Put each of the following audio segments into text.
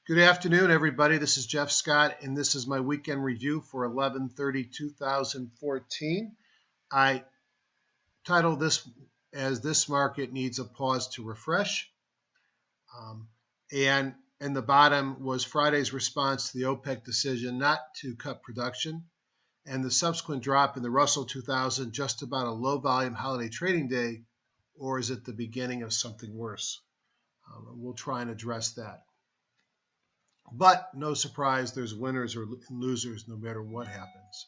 Good afternoon, everybody. This is Jeff Scott, and this is my weekend review for 11/30/2014. I titled this as This Market Needs a Pause to Refresh. And in the bottom was Friday's response to the OPEC decision not to cut production, and the subsequent drop in the Russell 2000 just about a low-volume holiday trading day, or is it the beginning of something worse? We'll try and address that. But no surprise, there's winners or losers no matter what happens.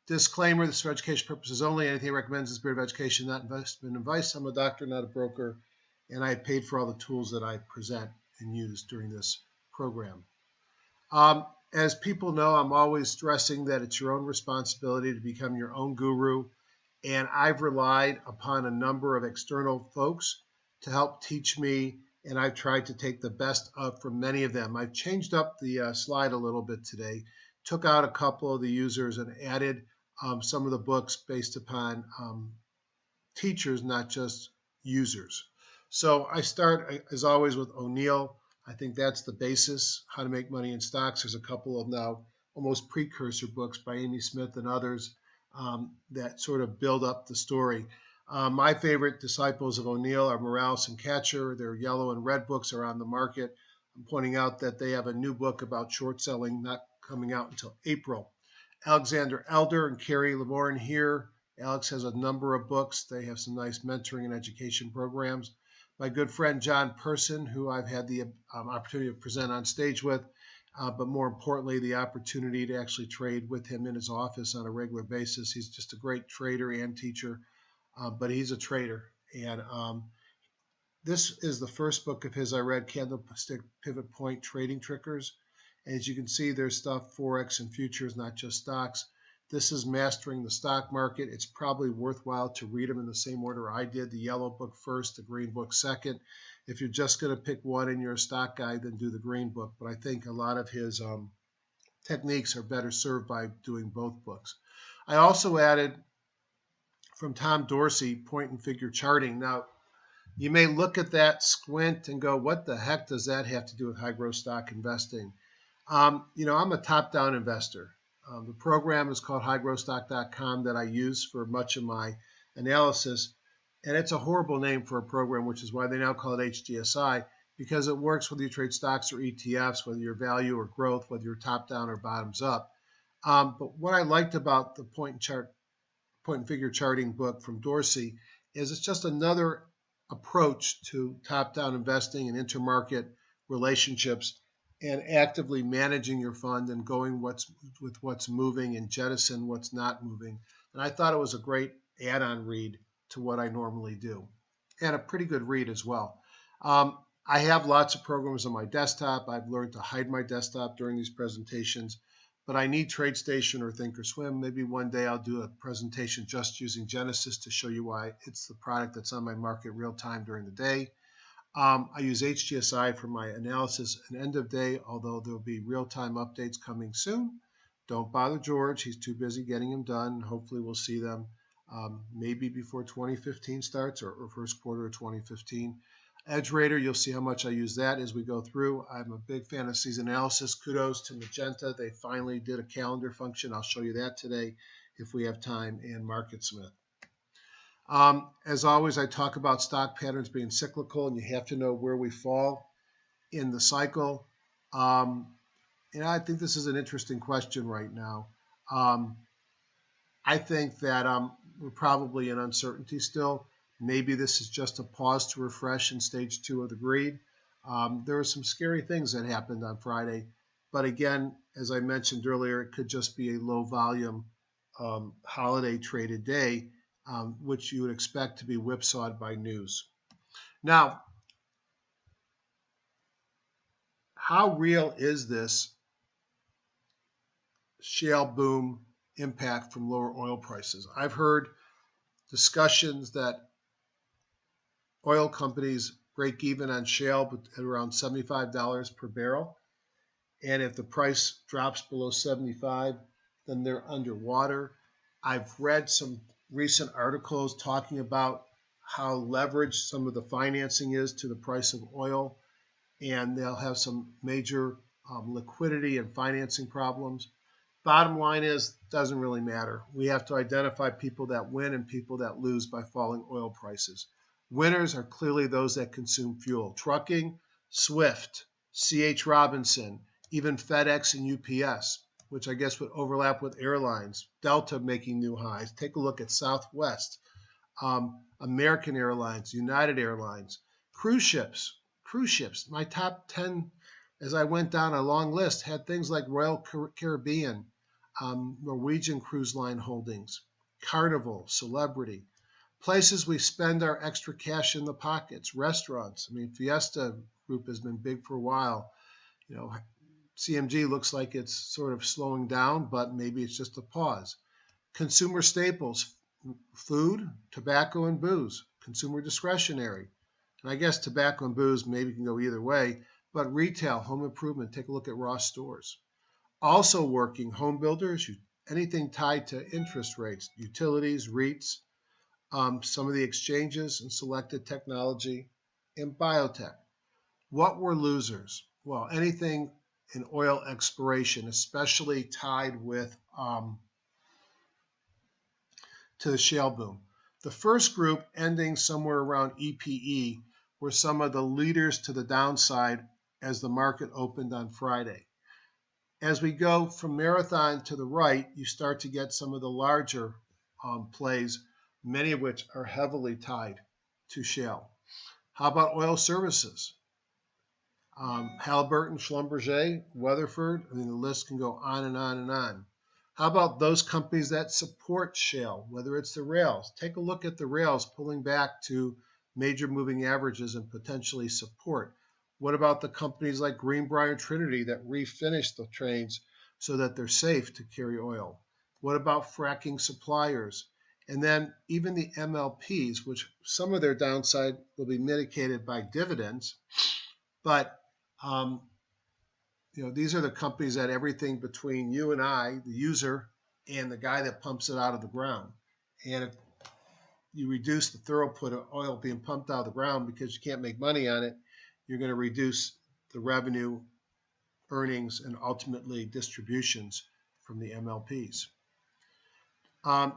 Disclaimer, this is for education purposes only. Anything I recommend is the spirit of education, not investment advice. I'm a doctor, not a broker, and I paid for all the tools that I present and use during this program. As people know, I'm always stressing that it's your own responsibility to become your own guru, and I've relied upon a number of external folks to help teach me, and I've tried to take the best up from many of them. I've changed up the slide a little bit today, took out a couple of the users and added some of the books based upon teachers, not just users. So I start, as always, with O'Neill. I think that's the basis, How to Make Money in Stocks. There's a couple of now almost precursor books by Amy Smith and others that sort of build up the story. My favorite disciples of O'Neill are Morales and Katcher. Their yellow and red books are on the market. I'm pointing out that they have a new book about short selling not coming out until April. Alexander Elder and Carrie Lavorne here. Alex has a number of books. They have some nice mentoring and education programs. My good friend John Person, who I've had the opportunity to present on stage with, but more importantly, the opportunity to actually trade with him in his office on a regular basis. He's just a great trader and teacher, but he's a trader. And this is the first book of his I read, Candlestick Pivot Point Trading Trickers. As you can see, there's stuff Forex and futures, not just stocks. This is Mastering the Stock Market. It's probably worthwhile to read them in the same order I did. The yellow book first, the green book second. If you're just going to pick one and you're a stock guy, then do the green book. But I think a lot of his techniques are better served by doing both books. I also added from Tom Dorsey, Point and Figure Charting. Now, you may look at that, squint, and go, what the heck does that have to do with high growth stock investing? I'm a top-down investor. The program is called highgrowthstock.com that I use for much of my analysis. And it's a horrible name for a program, which is why they now call it HGSI, because it works whether you trade stocks or ETFs, whether you're value or growth, whether you're top-down or bottoms-up. But what I liked about the point and figure charting book from Dorsey is it's just another approach to top-down investing and intermarket relationships and actively managing your fund and going with what's moving and jettison what's not moving. And I thought it was a great add-on read to what I normally do, and a pretty good read as well. I have lots of programs on my desktop. I've learned to hide my desktop during these presentations, but I need TradeStation or Thinkorswim. Maybe one day I'll do a presentation just using Genesis to show you why it's the product that's on my market real time during the day. I use HGSI for my analysis and end of day, although there'll be real-time updates coming soon. Don't bother George. He's too busy getting them done. Hopefully we'll see them maybe before 2015 starts or first quarter of 2015. EdgeRater, you'll see how much I use that as we go through. I'm a big fan of season analysis. Kudos to Magenta. They finally did a calendar function. I'll show you that today if we have time, and MarketSmith. As always, I talk about stock patterns being cyclical, and you have to know where we fall in the cycle. And I think this is an interesting question right now. I think that we're probably in uncertainty still. Maybe this is just a pause to refresh in stage 2 of the greed. There are some scary things that happened on Friday. But again, as I mentioned earlier, it could just be a low volume holiday traded day, which you would expect to be whipsawed by news. Now, how real is this shale boom impact from lower oil prices? I've heard discussions that oil companies break even on shale at around $75 per barrel. And if the price drops below 75, then they're underwater. I've read some recent articles talking about how leveraged some of the financing is to the price of oil, and they'll have some major liquidity and financing problems. Bottom line is, doesn't really matter. We have to identify people that win and people that lose by falling oil prices. Winners are clearly those that consume fuel. Trucking, Swift, C.H. Robinson, even FedEx and UPS, which I guess would overlap with airlines. Delta making new highs. Take a look at Southwest, American Airlines, United Airlines, cruise ships. Cruise ships. My top 10, as I went down a long list, had things like Royal Caribbean, Norwegian Cruise Line Holdings, Carnival, Celebrity, places we spend our extra cash in the pockets, restaurants. I mean, Fiesta Group has been big for a while. You know, CMG looks like it's sort of slowing down, but maybe it's just a pause. Consumer staples, food, tobacco, and booze, consumer discretionary. And I guess tobacco and booze maybe can go either way, but retail, home improvement, take a look at Ross Stores. Also working, home builders, anything tied to interest rates, utilities, REITs, some of the exchanges and selected technology, and biotech. What were losers? Well, anything in oil exploration, especially tied with to the shale boom. The first group, ending somewhere around EPE, were some of the leaders to the downside as the market opened on Friday. As we go from Marathon to the right, you start to get some of the larger plays, many of which are heavily tied to shale. How about oil services? Halliburton, Schlumberger, Weatherford, I mean, the list can go on and on and on. How about those companies that support shale, whether it's the rails? Take a look at the rails pulling back to major moving averages and potentially support. What about the companies like Greenbrier and Trinity that refinish the trains so that they're safe to carry oil? What about fracking suppliers? And then even the MLPs, which some of their downside will be mitigated by dividends, but these are the companies that everything between you and I, the user, and the guy that pumps it out of the ground. And if you reduce the throughput of oil being pumped out of the ground because you can't make money on it, you're going to reduce the revenue, earnings, and ultimately distributions from the MLPs.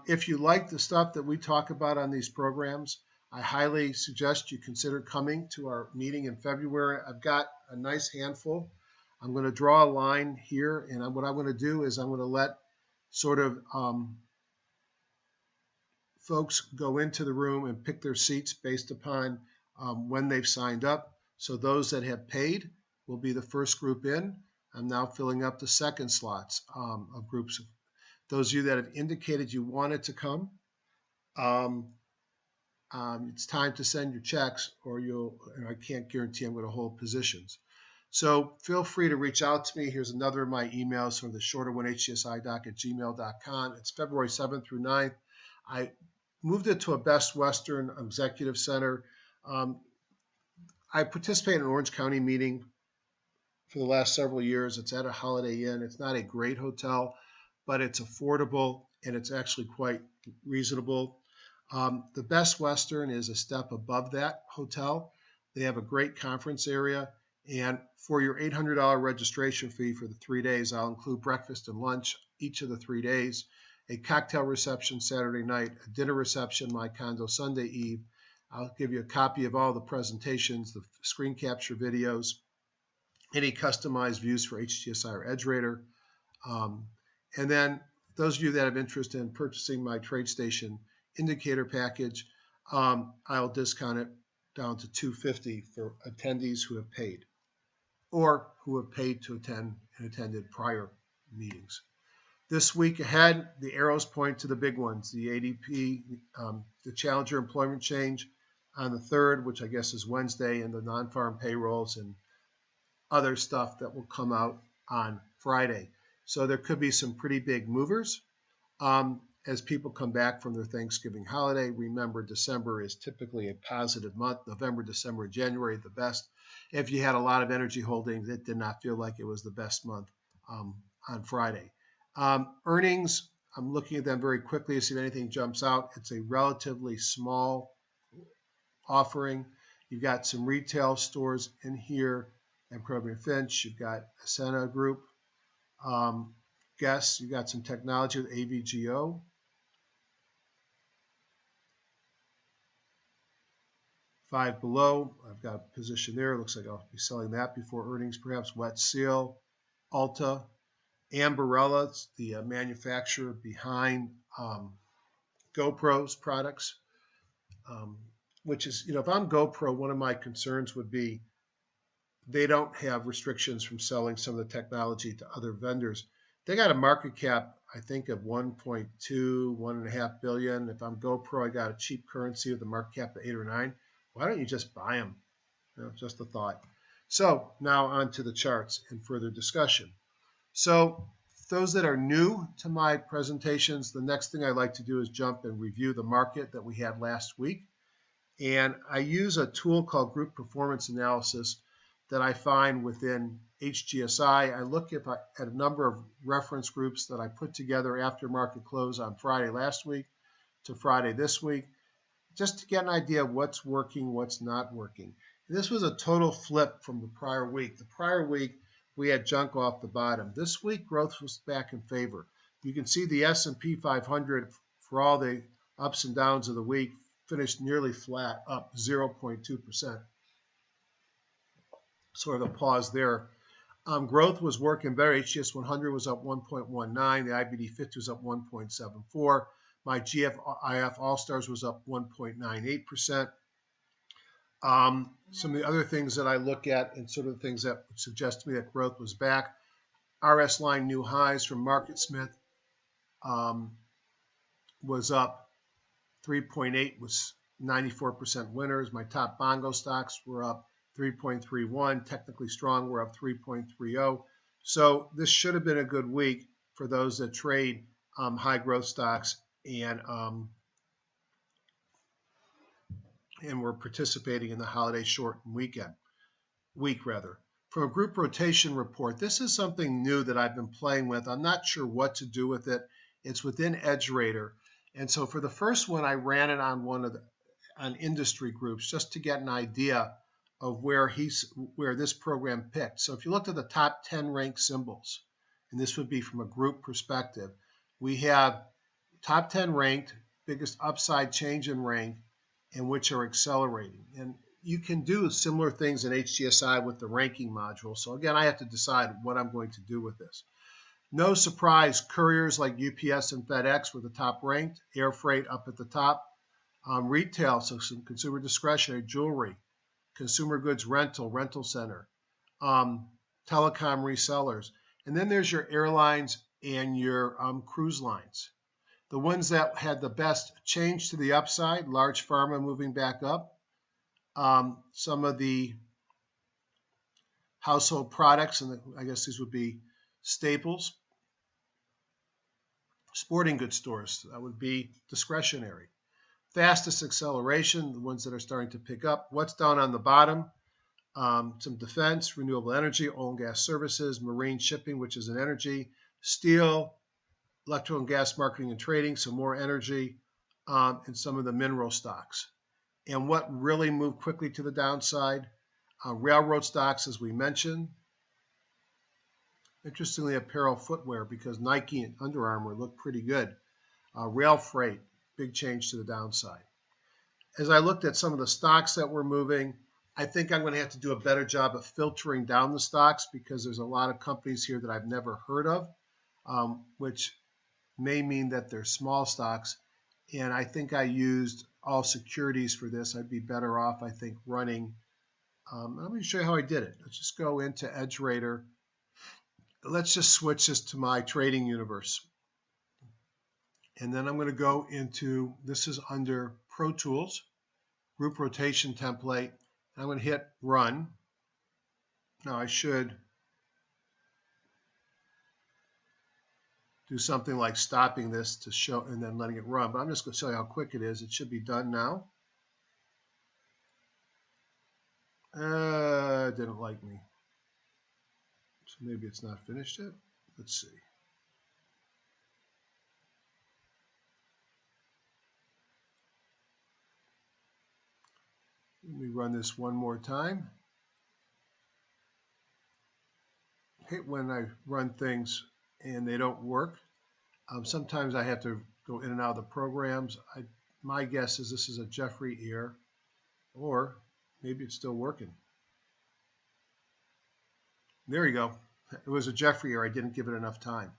If you like the stuff that we talk about on these programs, I highly suggest you consider coming to our meeting in February. I've got a nice handful. I'm going to draw a line here, and what I'm going to do is I'm going to let sort of folks go into the room and pick their seats based upon when they've signed up. So those that have paid will be the first group in. I'm now filling up the second slots of groups. Those of you that have indicated you wanted to come, it's time to send your checks, or I can't guarantee I'm going to hold positions. So feel free to reach out to me. Here's another of my emails from the shorter one, hgsidoc@gmail.com. It's February 7th through 9th. I moved it to a Best Western Executive Center. I participate in an Orange County meeting for the last several years. It's at a Holiday Inn. It's not a great hotel, but it's affordable and it's actually quite reasonable. The Best Western is a step above that hotel. They have a great conference area. And for your $800 registration fee for the 3 days, I'll include breakfast and lunch each of the 3 days, a cocktail reception Saturday night, a dinner reception, my condo Sunday eve. I'll give you a copy of all the presentations, the screen capture videos, any customized views for HGSI or EdgeRater. And then those of you that have interest in purchasing my TradeStation indicator package, I'll discount it down to $250 for attendees who have paid or who have paid to attend and attended prior meetings. This week ahead, the arrows point to the big ones, the ADP, the Challenger employment change on the 3rd, which I guess is Wednesday, and the non-farm payrolls and other stuff that will come out on Friday. So there could be some pretty big movers as people come back from their Thanksgiving holiday. Remember, December is typically a positive month. November, December, January, the best. If you had a lot of energy holdings, it did not feel like it was the best month on Friday. Earnings, I'm looking at them very quickly to see if anything jumps out. It's a relatively small offering. You've got some retail stores in here. and Probert Finch. You've got Ascena Group. Guess you got some technology with AVGO. 5 below, I've got a position there. Looks like I'll be selling that before earnings, perhaps. Wet Seal, Alta, Ambarella, the manufacturer behind GoPro's products, which is, if I'm GoPro, one of my concerns would be they don't have restrictions from selling some of the technology to other vendors. They got a market cap, I think, of 1.2, 1.5 billion. If I'm GoPro, I got a cheap currency with a market cap of 8 or 9. Why don't you just buy them? Just a thought. So now on to the charts and further discussion. So those that are new to my presentations, the next thing I like to do is jump and review the market that we had last week. And I use a tool called Group Performance Analysis that I find within HGSI. I look at a number of reference groups that I put together after market close on Friday last week to Friday this week, just to get an idea of what's working, what's not working. And this was a total flip from the prior week. The prior week, we had junk off the bottom. This week, growth was back in favor. You can see the S&P 500, for all the ups and downs of the week, finished nearly flat, up 0.2%. Sort of a pause there. Growth was working better. HGS 100 was up 1.19. The IBD 50 was up 1.74. My GFIF All-Stars was up 1.98%. Some of the other things that I look at and sort of the things that suggest to me that growth was back. RS line new highs from MarketSmith was up 3.8, was 94% winners. My top bongo stocks were up 3.31. Technically strong, we're up 3.30. So this should have been a good week for those that trade high growth stocks and we're participating in the holiday shortened week. From a group rotation report, this is something new that I've been playing with. I'm not sure what to do with it. It's within EdgeRater. And so for the first one, I ran it on on industry groups just to get an idea of where this program picked. So if you looked at the top 10 ranked symbols, and this would be from a group perspective, we have top 10 ranked, biggest upside change in rank, and which are accelerating. And you can do similar things in HGSI with the ranking module. So again, I have to decide what I'm going to do with this. No surprise, couriers like UPS and FedEx were the top ranked, air freight up at the top. Retail, so some consumer discretionary, jewelry, consumer goods rental center, telecom resellers. And then there's your airlines and your cruise lines. The ones that had the best change to the upside, large pharma moving back up. Some of the household products, and I guess these would be staples. Sporting goods stores, that would be discretionary. Fastest acceleration, the ones that are starting to pick up. What's down on the bottom? Some defense, renewable energy, oil and gas services, marine shipping, which is an energy, steel, electrical and gas marketing and trading, so more energy, and some of the mineral stocks. And what really moved quickly to the downside? Railroad stocks, as we mentioned. Interestingly, apparel footwear, because Nike and Under Armour look pretty good. Rail freight, big change to the downside. As I looked at some of the stocks that were moving, I think I'm going to have to do a better job of filtering down the stocks because there's a lot of companies here that I've never heard of, which may mean that they're small stocks. And I think I used all securities for this. I'd be better off, I think, running. Let me show you how I did it. Let's just go into EdgeRater. Let's just switch this to my trading universe. And then I'm going to go into, this is under Pro Tools, Group Rotation Template. I'm going to hit Run. Now I should do something like stopping this to show and then letting it run. But I'm just going to show you how quick it is. It should be done now. It didn't like me. So maybe it's not finished yet. Let's see. Let me run this one more time. hate when I run things and they don't work. Sometimes I have to go in and out of the programs. My guess is this is a Jeffrey error, or maybe it's still working. There you go. It was a Jeffrey error. I didn't give it enough time.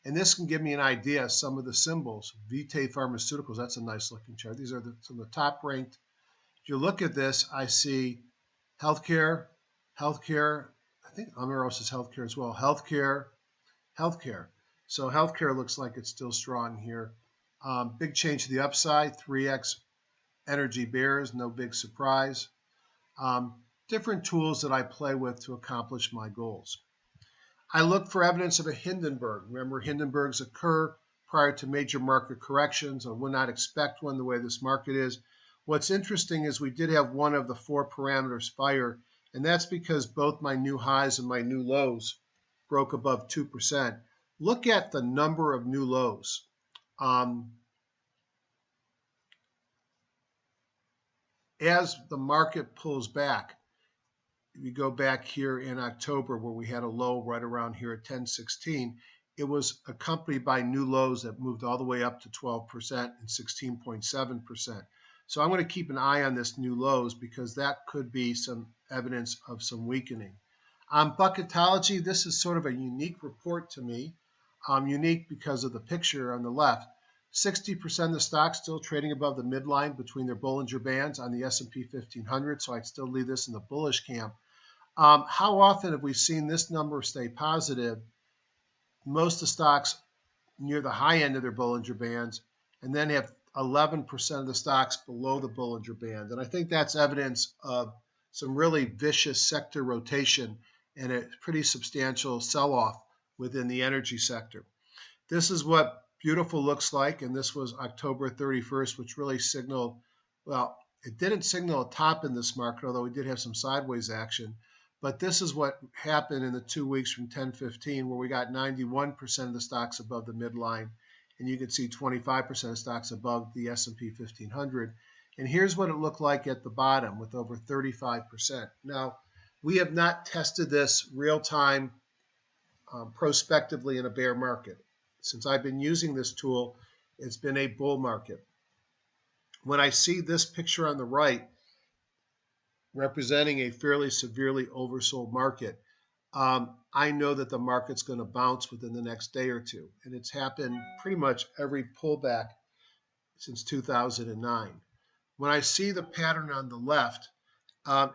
And this can give me an idea of some of the symbols. Vitae Pharmaceuticals, that's a nice looking chart. These are some of the top ranked. If you look at this, I see healthcare, healthcare. I think Omeros is healthcare as well. Healthcare, healthcare. So healthcare looks like it's still strong here. Big change to the upside, 3x energy bears, no big surprise. Different tools that I play with to accomplish my goals. I look for evidence of a Hindenburg. Remember, Hindenburgs occur prior to major market corrections. I would not expect one the way this market is. What's interesting is we did have one of the 4 parameters fire, and that's because both my new highs and my new lows broke above 2%. Look at the number of new lows. As the market pulls back, you go back here in October where we had a low right around here at 1016, it was accompanied by new lows that moved all the way up to 12% and 16.7%. So I'm going to keep an eye on this new lows because that could be some evidence of some weakening. On bucketology, this is sort of a unique report to me. Unique because of the picture on the left. 60% of the stocks still trading above the midline between their Bollinger Bands on the S&P 1500, so I'd still leave this in the bullish camp. How often have we seen this number stay positive? Most of the stocks near the high end of their Bollinger Bands, and then have 11% of the stocks below the Bollinger Band. And I think that's evidence of some really vicious sector rotation and a pretty substantial sell-off within the energy sector. This is what beautiful looks like, and this was October 31st, which really signaled, well, it didn't signal a top in this market, although we did have some sideways action. But this is what happened in the 2 weeks from 10-15, where we got 91% of the stocks above the midline, and you can see 25% of stocks above the S&P 1500. And here's what it looked like at the bottom with over 35%. Now, we have not tested this real-time prospectively in a bear market. Since I've been using this tool, it's been a bull market. When I see this picture on the right, representing a fairly severely oversold market, I know that the market's going to bounce within the next day or two. And it's happened pretty much every pullback since 2009. When I see the pattern on the left,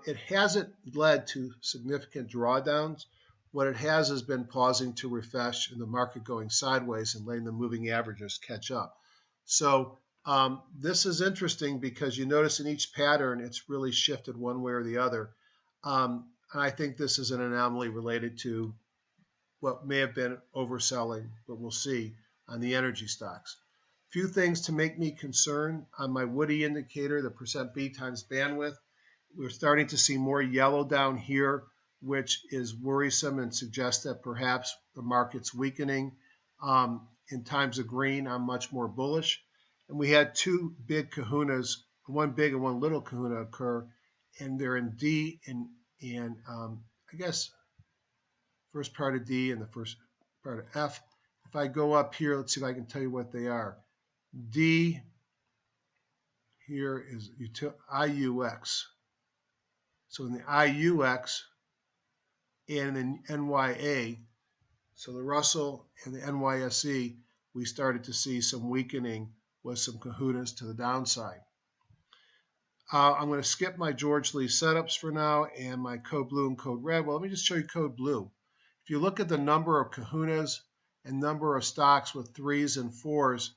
it hasn't led to significant drawdowns. What it has been pausing to refresh and the market going sideways and letting the moving averages catch up. So this is interesting because you notice in each pattern it's really shifted one way or the other. And I think this is an anomaly related to what may have been overselling, but we'll see on the energy stocks. Few things to make me concerned. On my Woody indicator, the percent B times bandwidth, we're starting to see more yellow down here, which is worrisome and suggests that perhaps the market's weakening. In times of green, I'm much more bullish. And we had 2 big kahunas, one big and one little kahuna occur, and they're in D and I guess first part of D and the first part of F. If I go up here, let's see if I can tell you what they are. D here is IUX. So in the IUX and in NYA, so the Russell and the NYSE, we started to see some weakening with some kahunas to the downside. I'm going to skip my George Lee setups for now and my code blue and code red. Well, let me just show you code blue. If you look at the number of kahunas and number of stocks with 3s and 4s,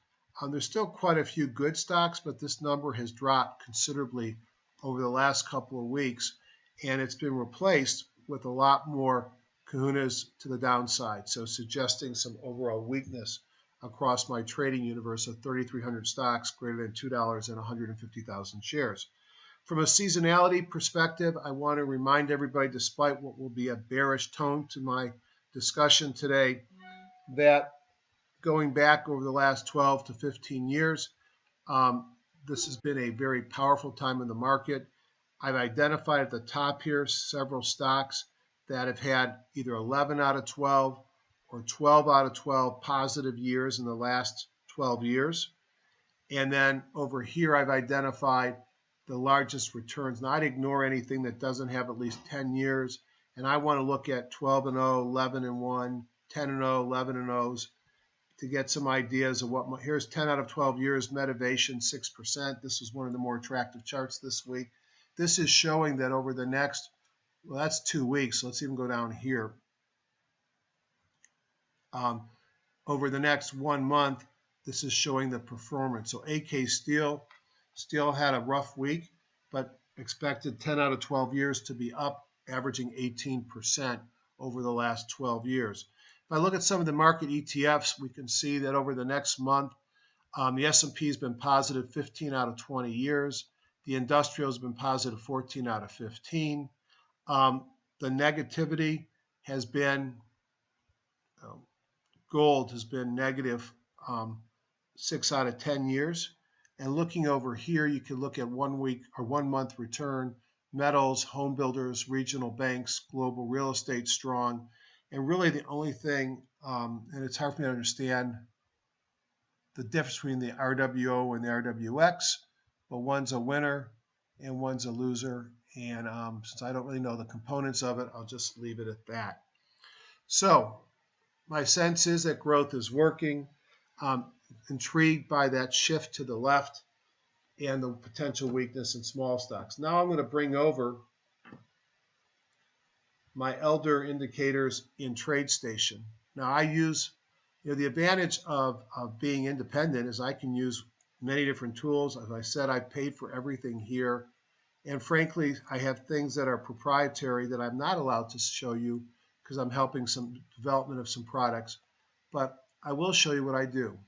there's still quite a few good stocks, but this number has dropped considerably over the last couple of weeks, and it's been replaced with a lot more kahunas to the downside, so suggesting some overall weakness across my trading universe of 3,300 stocks greater than $2 and 150,000 shares. From a seasonality perspective, I want to remind everybody, despite what will be a bearish tone to my discussion today, that going back over the last 12 to 15 years, this has been a very powerful time in the market. I've identified at the top here several stocks that have had either 11 out of 12 or 12 out of 12 positive years in the last 12 years. And then over here, I've identified the largest returns. Now, I'd ignore anything that doesn't have at least 10 years. And I want to look at 12 and 0, 11 and 1, 10 and 0, 11 and 0s to get some ideas of what. Here's 10 out of 12 years, Metivation 6%. This is one of the more attractive charts this week. This is showing that over the next, well, that's 2 weeks. So let's even go down here. Over the next 1 month, this is showing the performance. So AK Steel had a rough week, but expected 10 out of 12 years to be up, averaging 18% over the last 12 years. If I look at some of the market ETFs, we can see that over the next month, the S&P has been positive 15 out of 20 years. The industrial has been positive 14 out of 15. The negativity has been, gold has been negative 6 out of 10 years. And looking over here, you can look at 1 week or 1 month return, metals, home builders, regional banks, global real estate strong. And really the only thing, and it's hard for me to understand the difference between the RWO and the RWX, but one's a winner and one's a loser. And since I don't really know the components of it, I'll just leave it at that. So my sense is that growth is working. Intrigued by that shift to the left and the potential weakness in small stocks. Now I'm going to bring over my elder indicators in TradeStation. Now I use, the advantage of being independent is I can use many different tools. As I said, I paid for everything here. And frankly, I have things that are proprietary that I'm not allowed to show you because I'm helping some development of some products. But I will show you what I do.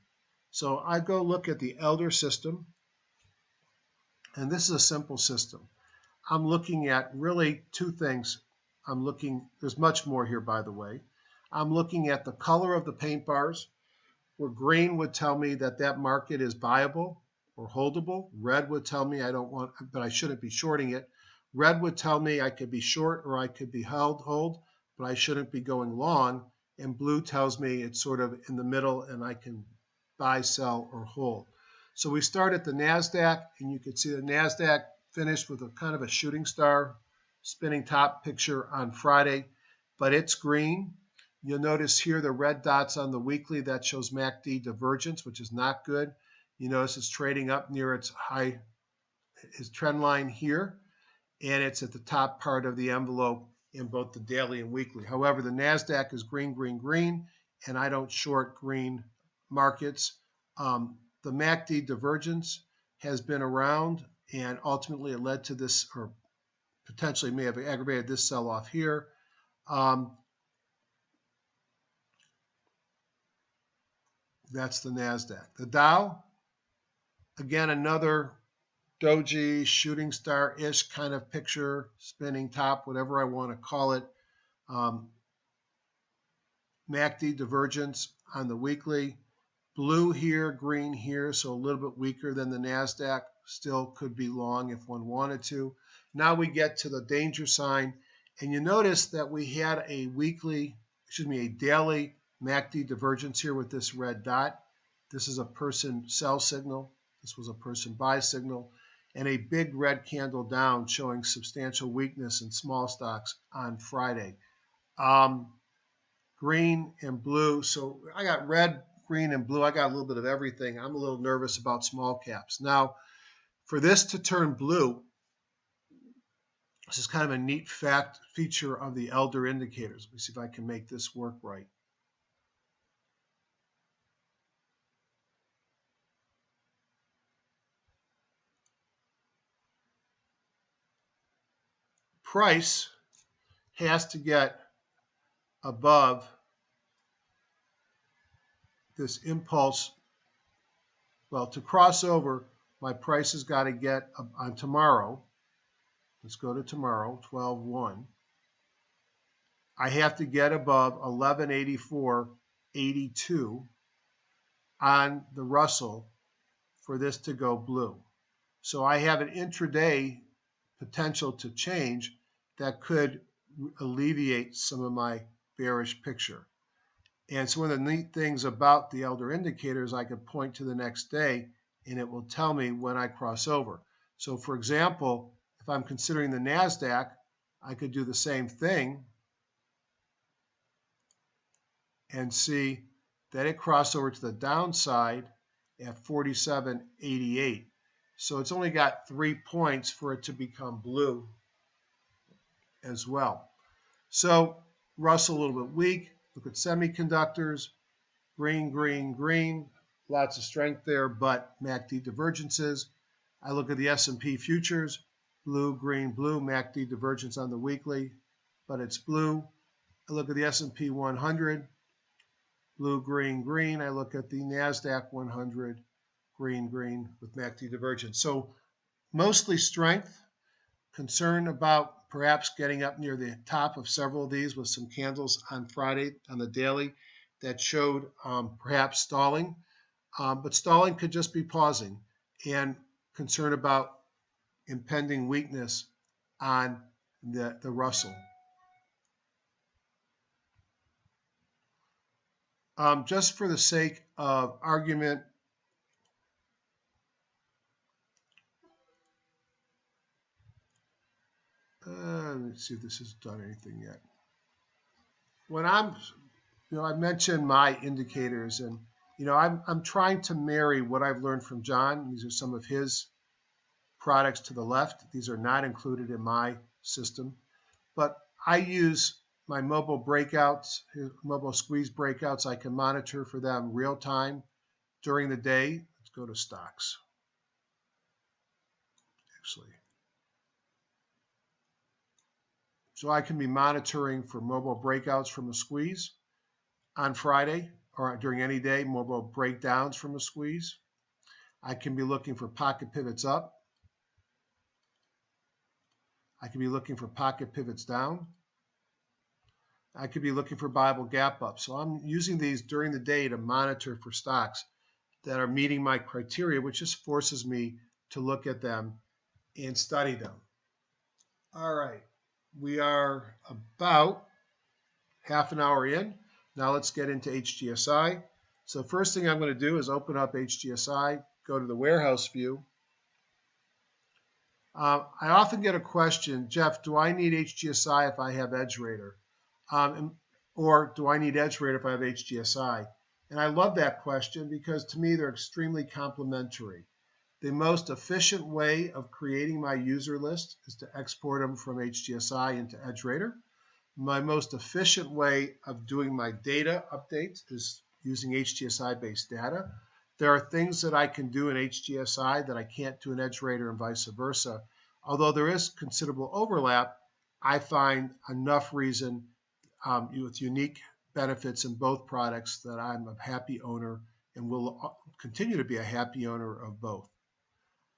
So I go look at the elder system, and this is a simple system. I'm looking at really 2 things. There's much more here, by the way. I'm looking at the color of the paint bars, where green would tell me that that market is buyable or holdable. Red would tell me I don't want, but I shouldn't be shorting it. Red would tell me I could be short or I could be hold, but I shouldn't be going long. And blue tells me it's sort of in the middle and I can buy, sell, or hold. So we start at the NASDAQ, and you can see the NASDAQ finished with a kind of a shooting star spinning top picture on Friday, but it's green. You'll notice here the red dots on the weekly, that shows MACD divergence, which is not good. You notice it's trading up near its trend line here, and it's at the top part of the envelope in both the daily and weekly. However, the NASDAQ is green, green, green, and I don't short green markets. The MACD divergence has been around, and ultimately it led to this, or potentially may have aggravated this sell-off here. That's the NASDAQ. The Dow, again, another doji, shooting star-ish kind of picture, spinning top, whatever I want to call it. MACD divergence on the weekly. Blue here, green here, so a little bit weaker than the NASDAQ. Still could be long if one wanted to. Now we get to the danger sign, and you notice that we had a daily MACD divergence here with this red dot. This is a person sell signal. This was a person buy signal, and a big red candle down showing substantial weakness in small stocks on Friday. Green and blue. So I got red, green, and blue. I got a little bit of everything. I'm a little nervous about small caps. Now, for this to turn blue, this is kind of a neat feature of the elder indicators. Let me see if I can make this work right. Price has to get above this impulse. Well, to cross over, my price has got to get on tomorrow. Let's go to tomorrow, 12/1. I have to get above 1184.82 on the Russell for this to go blue. So I have an intraday potential to change that could alleviate some of my bearish picture. And so one of the neat things about the elder indicators, I could point to the next day and it will tell me when I cross over. So for example, if I'm considering the NASDAQ, I could do the same thing and see that it crossed over to the downside at 47.88. So it's only got 3 points for it to become blue as well. So Russell a little bit weak. Look at semiconductors, green, green, green. Lots of strength there, but MACD divergences. I look at the S&P futures, blue, green, blue, MACD divergence on the weekly, but it's blue. I look at the S&P 100, blue, green, green. I look at the NASDAQ 100, green, green with MACD divergence. So mostly strength, concern about perhaps getting up near the top of several of these with some candles on Friday on the daily that showed perhaps stalling. But stalling could just be pausing, and concern about impending weakness on the Russell. Just for the sake of argument, let's see if this has done anything yet. When I mentioned my indicators, and I'm trying to marry what I've learned from John. These are some of his products to the left. These are not included in my system, but I use my mobile breakouts, mobile squeeze breakouts. I can monitor for them real time during the day. Let's go to stocks. Actually, so I can be monitoring for mobile breakouts from a squeeze on Friday or during any day, mobile breakdowns from a squeeze. I can be looking for pocket pivots up. I could be looking for pocket pivots down. I could be looking for Bible gap up. So I'm using these during the day to monitor for stocks that are meeting my criteria, which just forces me to look at them and study them. All right, we are about half an hour in. Now let's get into HGSI. So first thing I'm going to do is open up HGSI, go to the warehouse view. I often get a question, Jeff, do I need HGSI if I have EdgeRater? Or do I need EdgeRater if I have HGSI? And I love that question because to me they're extremely complementary. The most efficient way of creating my user list is to export them from HGSI into EdgeRater. My most efficient way of doing my data updates is using HGSI-based data. There are things that I can do in HGSI that I can't do in EdgeRater and vice versa. Although there is considerable overlap, I find enough reason with unique benefits in both products that I'm a happy owner and will continue to be a happy owner of both.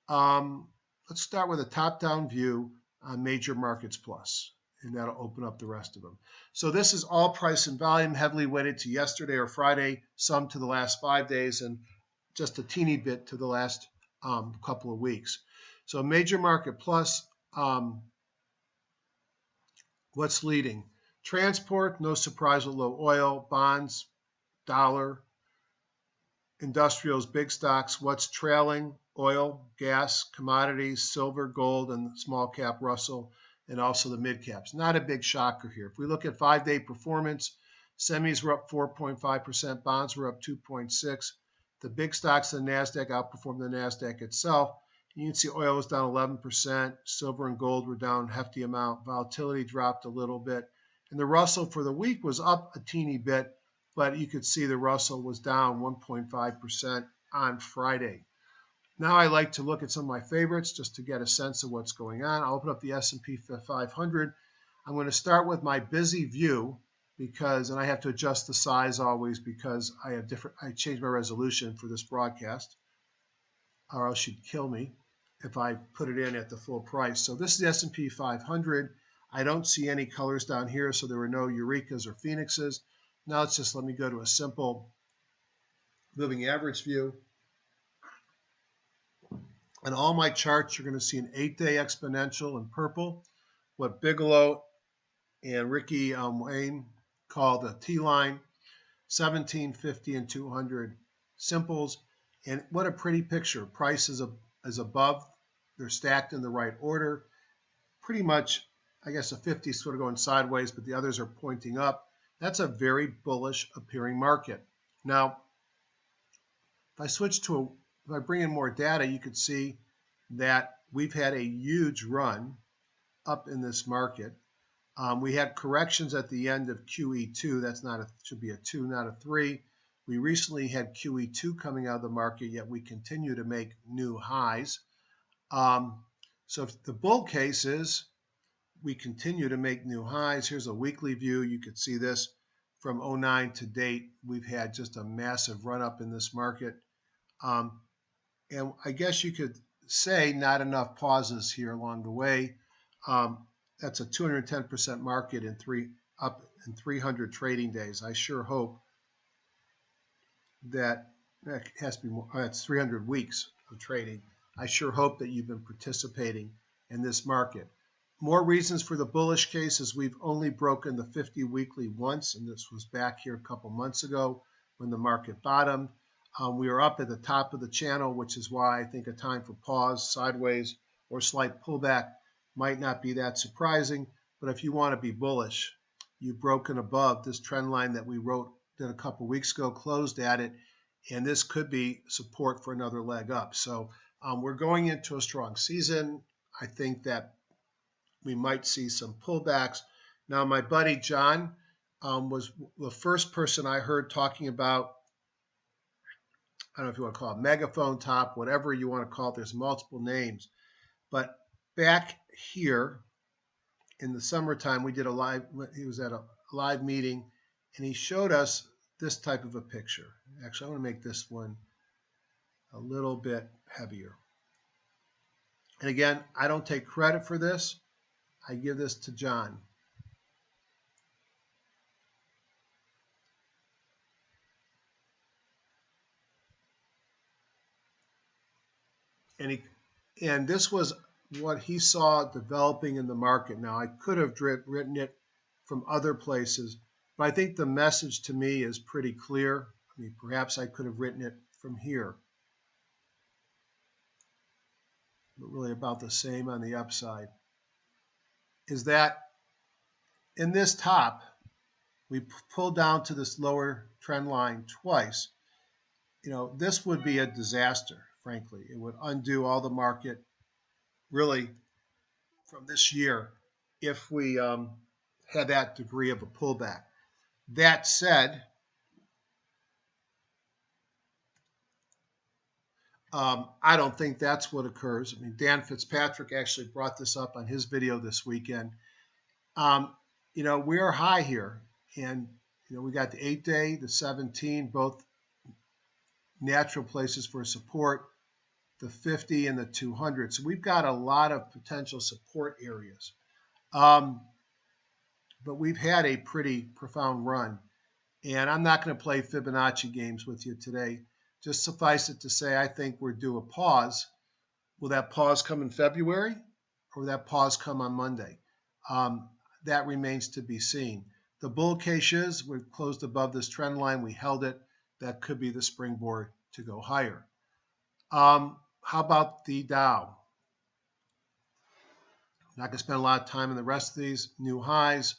Let's start with a top-down view on Major Markets Plus, and that'll open up the rest of them. So this is all price and volume, heavily weighted to yesterday or Friday, some to the last 5 days, and just a teeny bit to the last couple of weeks. So Major Market Plus, what's leading? Transport, no surprise with low oil, bonds, dollar, industrials, big stocks. What's trailing? Oil, gas, commodities, silver, gold, and small cap Russell, and also the mid caps. Not a big shocker here. If we look at 5-day performance, semis were up 4.5%, bonds were up 2.6%. The big stocks in the NASDAQ outperformed the NASDAQ itself. You can see oil was down 11%, silver and gold were down a hefty amount, volatility dropped a little bit, and the Russell for the week was up a teeny bit, but you could see the Russell was down 1.5% on Friday. Now I like to look at some of my favorites just to get a sense of what's going on. I'll open up the S&P 500. I'm going to start with my busy view because, and I have to adjust the size always because I changed my resolution for this broadcast, or else she'd kill me if I put it in at the full price. So this is the S&P 500. I don't see any colors down here, so there were no Eurekas or Phoenixes. Now let me go to a simple moving average view. On all my charts, you're going to see an 8-day exponential in purple. What Bigelow and Ricky Wayne called the T-line, 1750 and 200 simples. And what a pretty picture. Price is above. They're stacked in the right order. Pretty much, I guess, a 50 is sort of going sideways, but the others are pointing up. That's a very bullish appearing market. Now, if I bring in more data, you could see that we've had a huge run up in this market. We had corrections at the end of QE2. That's not should be a 2, not a 3. We recently had QE2 coming out of the market, yet we continue to make new highs. So if the bull case is we continue to make new highs. Here's a weekly view. You could see this from 09 to date. We've had just a massive run up in this market. And I guess you could say not enough pauses here along the way. That's a 210% market in 300 trading days. I sure hope that has to be more. That's 300 weeks of trading. I sure hope that you've been participating in this market. More reasons for the bullish case is we've only broken the 50 weekly once, and this was back here a couple months ago when the market bottomed. We are up at the top of the channel, which is why I think a time for pause, sideways, or slight pullback might not be that surprising. But if you want to be bullish, you've broken above this trend line that we did a couple weeks ago, closed at it, and this could be support for another leg up. So we're going into a strong season. I think that we might see some pullbacks. Now, my buddy John was the first person I heard talking about, I don't know if you want to call it megaphone top, whatever you want to call it. There's multiple names. But back here in the summertime, he was at a live meeting, and he showed us this type of a picture. Actually, I want to make this one a little bit heavier. And again, I don't take credit for this. I give this to John. And this was what he saw developing in the market. Now, I could have written it from other places, but I think the message to me is pretty clear. I mean, perhaps I could have written it from here, but really about the same on the upside. Is that in this top, we pulled down to this lower trend line twice. You know, this would be a disaster, frankly. It would undo all the market really from this year if we had that degree of a pullback. That said, I don't think that's what occurs. I mean, Dan Fitzpatrick actually brought this up on his video this weekend. You know, we are high here, and you know, we got the 8-day, the 17, both natural places for support, the 50 and the 200. So we've got a lot of potential support areas. But we've had a pretty profound run. And I'm not going to play Fibonacci games with you today. Just suffice it to say, I think we're due a pause. Will that pause come in February, or will that pause come on Monday? That remains to be seen. The bull case is we've closed above this trend line. We held it. That could be the springboard to go higher. How about the Dow? I'm not going to spend a lot of time on the rest of these. New highs,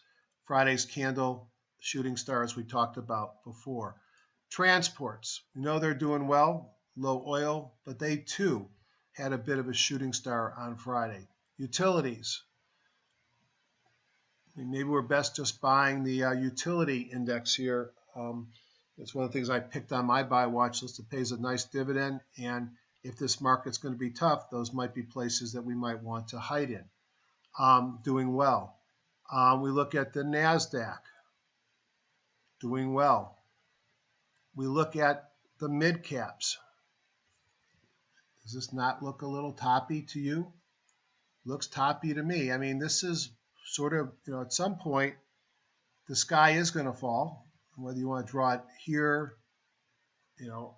Friday's candle, shooting stars we talked about before. Transports, we know they're doing well, low oil, but they too had a bit of a shooting star on Friday. Utilities, I mean, maybe we're best just buying the utility index here. It's one of the things I picked on my buy watch list. It pays a nice dividend, and if this market's going to be tough, those might be places that we might want to hide in. Doing well. We look at the NASDAQ, doing well. We look at the mid caps. Does this not look a little toppy to you? Looks toppy to me. I mean, this is sort of, you know, at some point, the sky is going to fall. Whether you want to draw it here, you know,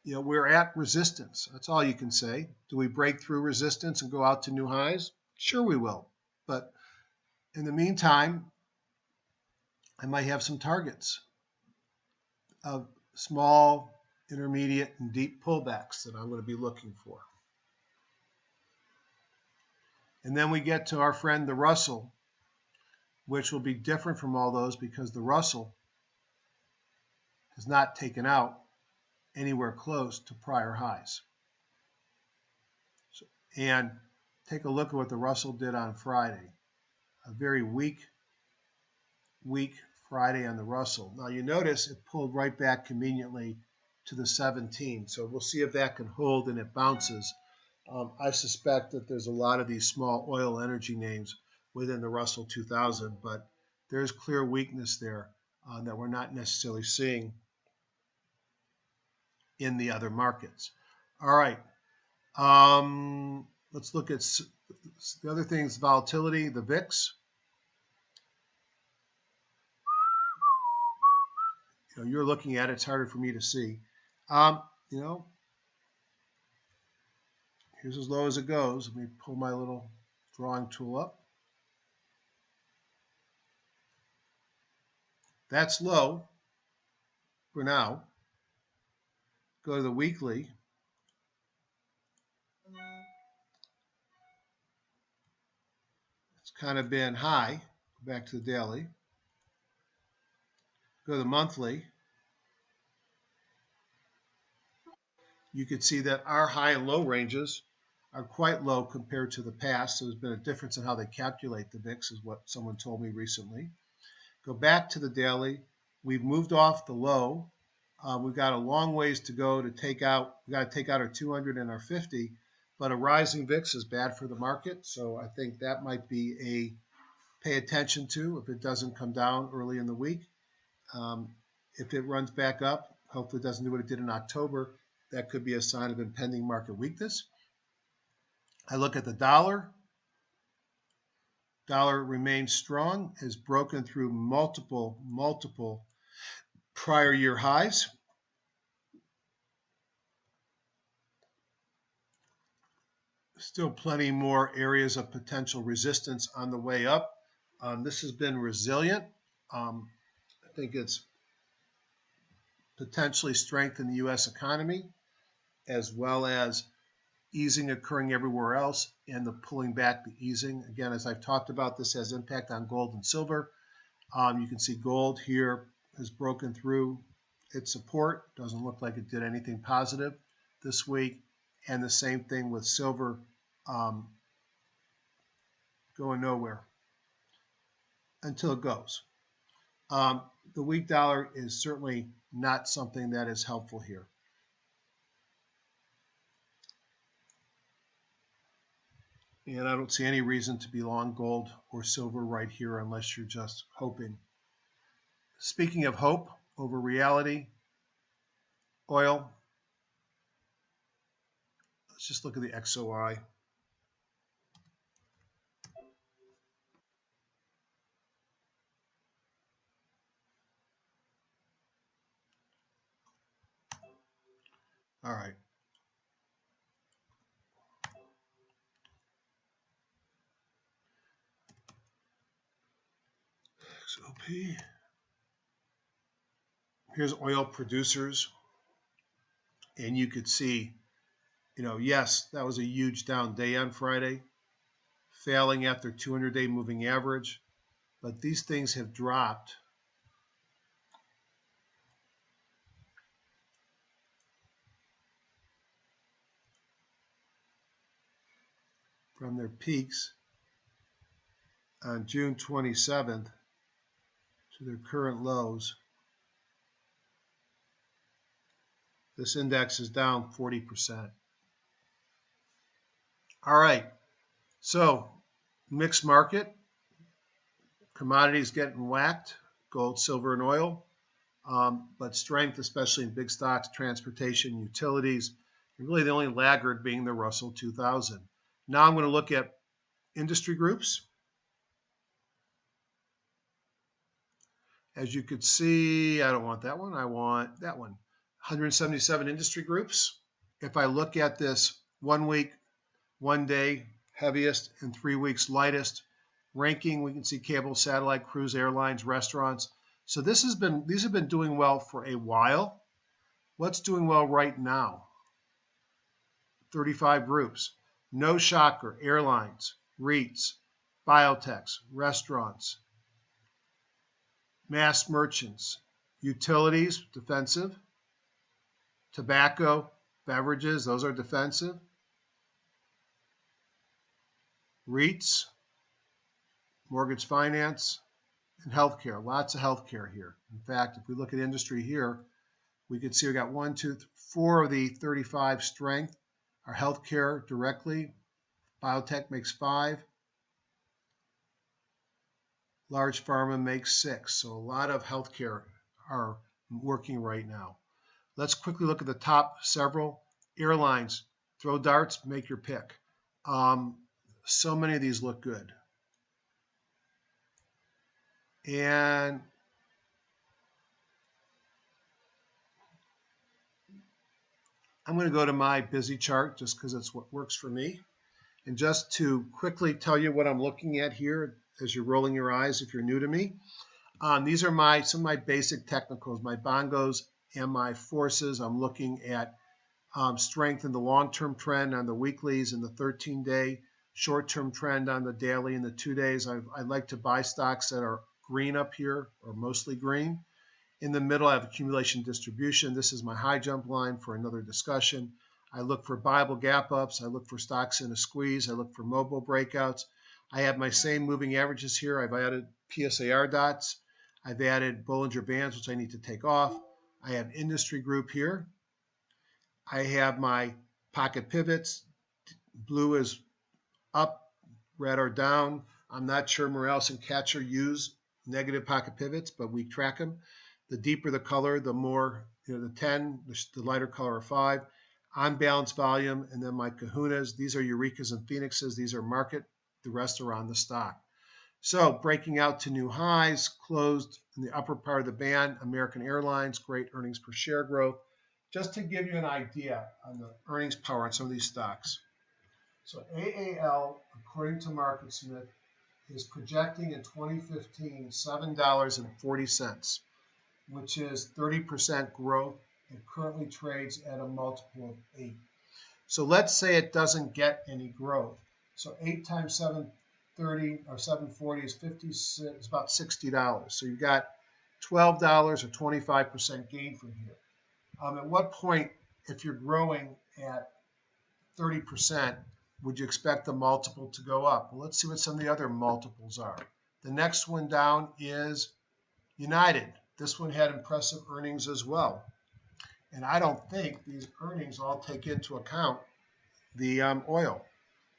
we're at resistance. That's all you can say. Do we break through resistance and go out to new highs? Sure we will. But In the meantime, I might have some targets of small, intermediate, and deep pullbacks that I'm going to be looking for. And then we get to our friend the Russell, which will be different from all those because the Russell has not taken out anywhere close to prior highs. And take a look at what the Russell did on Friday. A very weak Friday on the Russell. Now you notice it pulled right back conveniently to the 17. So we'll see if that can hold and it bounces. I suspect that there's a lot of these small oil energy names within the Russell 2000, but there's clear weakness there that we're not necessarily seeing in the other markets. All right. Let's look at the other things, volatility, the VIX. You're looking at it, it's harder for me to see. Here's as low as it goes. Let me pull my little drawing tool up. That's low for now. Go to the weekly. It's kind of been high. Go back to the daily. Go to the monthly. You can see that our high and low ranges are quite low compared to the past. So there's been a difference in how they calculate the VIX, is what someone told me recently. Go back to the daily. We've moved off the low. We've got a long ways to go to take out. We've got to take out our 200 and our 50. But a rising VIX is bad for the market. So I think that might be a pay attention to if it doesn't come down early in the week. If it runs back up, hopefully it doesn't do what it did in October. That could be a sign of impending market weakness. I look at the dollar. Dollar remains strong, has broken through multiple prior year highs. Still plenty more areas of potential resistance on the way up. This has been resilient. I think it's potentially strengthened the U.S. economy, as well as easing occurring everywhere else and the pulling back, the easing. Again, as I've talked about, this has impact on gold and silver. You can see gold here has broken through its support. Doesn't look like it did anything positive this week. And the same thing with silver going nowhere until it goes. The weak dollar is certainly not something that is helpful here. And I don't see any reason to be long gold or silver right here unless you're just hoping. Speaking of hope over reality, oil. Let's just look at the XOI. All right. XOP. Here's oil producers. And you could see, yes, that was a huge down day on Friday, failing at their 200-day moving average. But these things have dropped from their peaks on June 27th to their current lows. This index is down 40%. All right, so mixed market. Commodities getting whacked, gold, silver, and oil. But strength, especially in big stocks, transportation, utilities, and really the only laggard being the Russell 2000. Now I'm going to look at industry groups. As you could see, I don't want that one. I want that one. 177 industry groups. If I look at this 1 week, 1 day heaviest and 3 weeks lightest, Ranking, we can see cable, satellite, cruise, airlines, restaurants. So these have been doing well for a while. What's doing well right now? 35 groups. No shocker, airlines, REITs, biotechs, restaurants, mass merchants, utilities, defensive, tobacco, beverages, those are defensive, REITs, mortgage finance, and healthcare. Lots of healthcare here. In fact, if we look at industry here, we can see we got 4 of the 35 strength are healthcare directly. Biotech makes 5. Large pharma makes 6. So a lot of healthcare are working right now. Let's quickly look at the top several. Airlines, throw darts, make your pick. So many of these look good. And I'm going to go to my busy chart just because it's what works for me. And just to quickly tell you what I'm looking at here as you're rolling your eyes if you're new to me. These are some of my basic technicals, my bongos and my forces. I'm looking at strength in the long-term trend on the weeklies and the 13-day, short-term trend on the daily and the 2 days. I like to buy stocks that are green up here or mostly green. In the middle, I have accumulation distribution. This is my high jump line for another discussion. I look for Bible gap ups. I look for stocks in a squeeze. I look for mobile breakouts. I have my same moving averages here. I've added PSAR dots. I've added Bollinger Bands, which I need to take off. I have industry group here. I have my pocket pivots. Blue is up, red are down. I'm not sure Morales and Catcher use negative pocket pivots, but we track them. The deeper the color, the more, the 10, the lighter color are 5. Unbalanced volume, and then my kahunas. These are Eurekas and Phoenixes. These are market. The rest are on the stock. So breaking out to new highs, closed in the upper part of the band. American Airlines, great earnings per share growth. Just to give you an idea on the earnings power on some of these stocks. So AAL, according to MarketSmith, is projecting in 2015 $7.40, which is 30% growth. It currently trades at a multiple of 8. So let's say it doesn't get any growth. So 8 times 730 or 740 is 56, is about $60. So you've got $12 or 25% gain from here. At what point, if you're growing at 30%, would you expect the multiple to go up? Well, let's see what some of the other multiples are. The next one down is United. This one had impressive earnings as well. And I don't think these earnings all take into account the oil.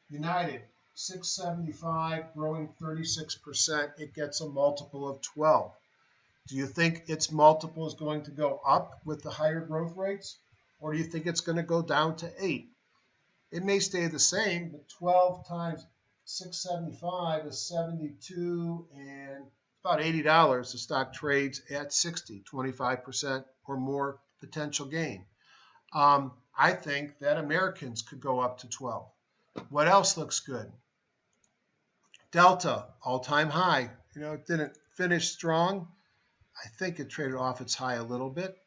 United, 675, growing 36%. It gets a multiple of 12. Do you think its multiple is going to go up with the higher growth rates? Or do you think it's going to go down to 8? It may stay the same, but 12 times 675 is 72, and about $80. The stock trades at 60, 25% or more potential gain. I think that Americans could go up to 12. What else looks good? Delta, all-time high. It didn't finish strong. I think it traded off its high a little bit.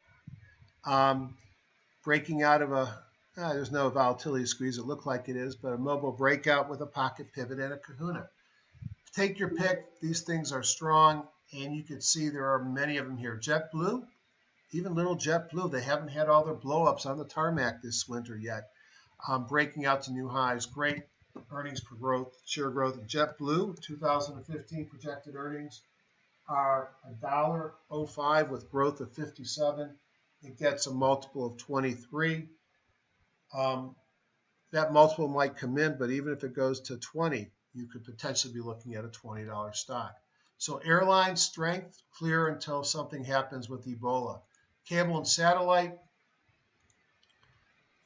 Breaking out of there's no volatility squeeze. It looked like it is, but a mobile breakout with a pocket pivot and a kahuna. Take your pick. These things are strong, and you can see there are many of them here. JetBlue, even little JetBlue, they haven't had all their blow-ups on the tarmac this winter yet. Breaking out to new highs. Great earnings per growth, share growth. JetBlue, 2015 projected earnings are $1.05 with growth of 57. It gets a multiple of 23. That multiple might come in, but even if it goes to 20, you could potentially be looking at a $20 stock. So airline strength, clear until something happens with Ebola. Cable and satellite,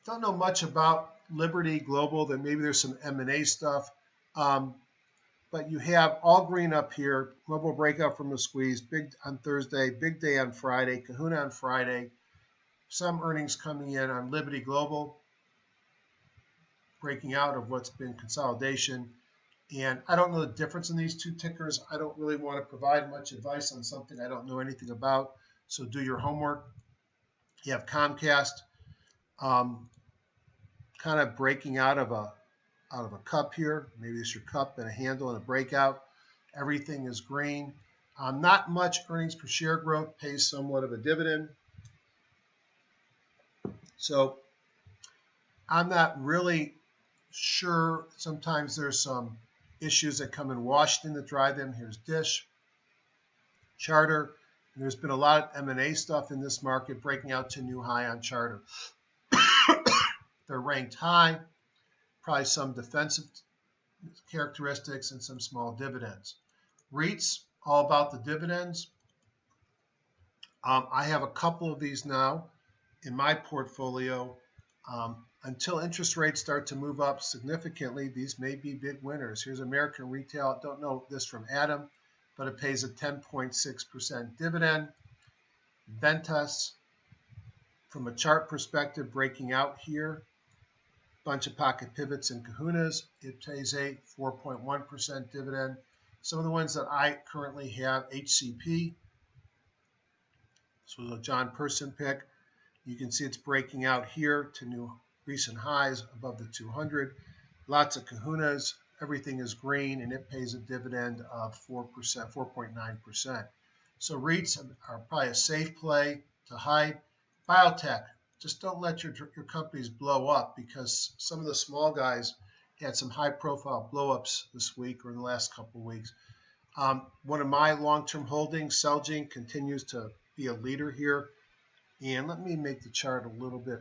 don't know much about Liberty Global. Then maybe there's some M&A stuff. But you have all green up here, mobile breakout from a squeeze, big on Thursday, big day on Friday, kahuna on Friday, some earnings coming in on Liberty Global, breaking out of what's been consolidation, And I don't know the difference in these two tickers. I don't really want to provide much advice on something I don't know anything about. So do your homework. You have Comcast um, kind of breaking out of a cup here. Maybe it's your cup and a handle and a breakout. Everything is green. Not much earnings per share growth, pays somewhat of a dividend. So I'm not really sure. Sometimes there's some issues that come in Washington that drive them. Here's Dish, Charter. And there's been a lot of M&A stuff in this market breaking out to new high on Charter. They're ranked high, probably some defensive characteristics and some small dividends. REITs, all about the dividends. I have a couple of these now in my portfolio. Until interest rates start to move up significantly, these may be big winners. Here's American Retail. I don't know this from Adam, but it pays a 10.6% dividend. Ventas, from a chart perspective, breaking out here. Bunch of pocket pivots and kahunas. It pays a 4.1% dividend. Some of the ones that I currently have, HCP. This was a John Person pick. You can see it's breaking out here to new recent highs above the 200. Lots of kahunas. Everything is green, and it pays a dividend of 4%, 4.9%. So REITs are probably a safe play to hide. Biotech, just don't let your companies blow up, because some of the small guys had some high-profile blow-ups this week or in the last couple of weeks. One of my long-term holdings, Celgene, continues to be a leader here. And let me make the chart a little bit.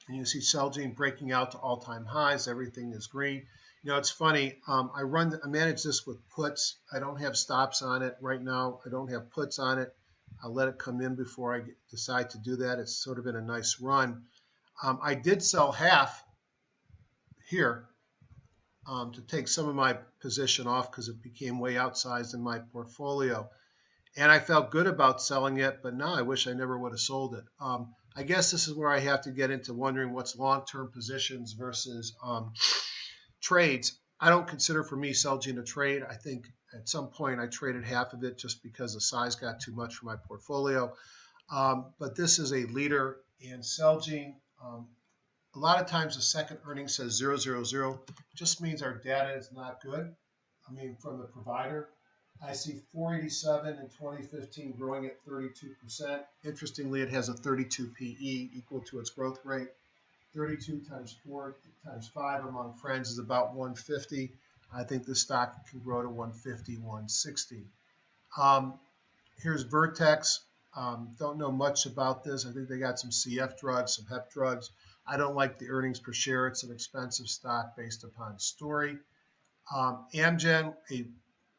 And you see Celgene breaking out to all-time highs. Everything is green. You know, it's funny. I manage this with puts. I don't have stops on it right now. I don't have puts on it. I'll let it come in before I decide to do that. It's sort of been a nice run. I did sell half here to take some of my position off because it became way outsized in my portfolio. And I felt good about selling it, but now I wish I never would have sold it. I guess this is where I have to get into wondering what's long-term positions versus trades. I don't consider, for me, Celgene a trade. I think at some point I traded half of it just because the size got too much for my portfolio. But this is a leader in Celgene. A lot of times the second earnings says 000. It just means our data is not good. I mean, from the provider. I see 487 in 2015 growing at 32%. Interestingly, it has a 32 PE equal to its growth rate. 32 times 4 times 5 among friends is about 150. I think the stock can grow to 150, 160. Here's Vertex. Don't know much about this. I think they got some CF drugs, some HEP drugs. I don't like the earnings per share. It's an expensive stock based upon story. Amgen, a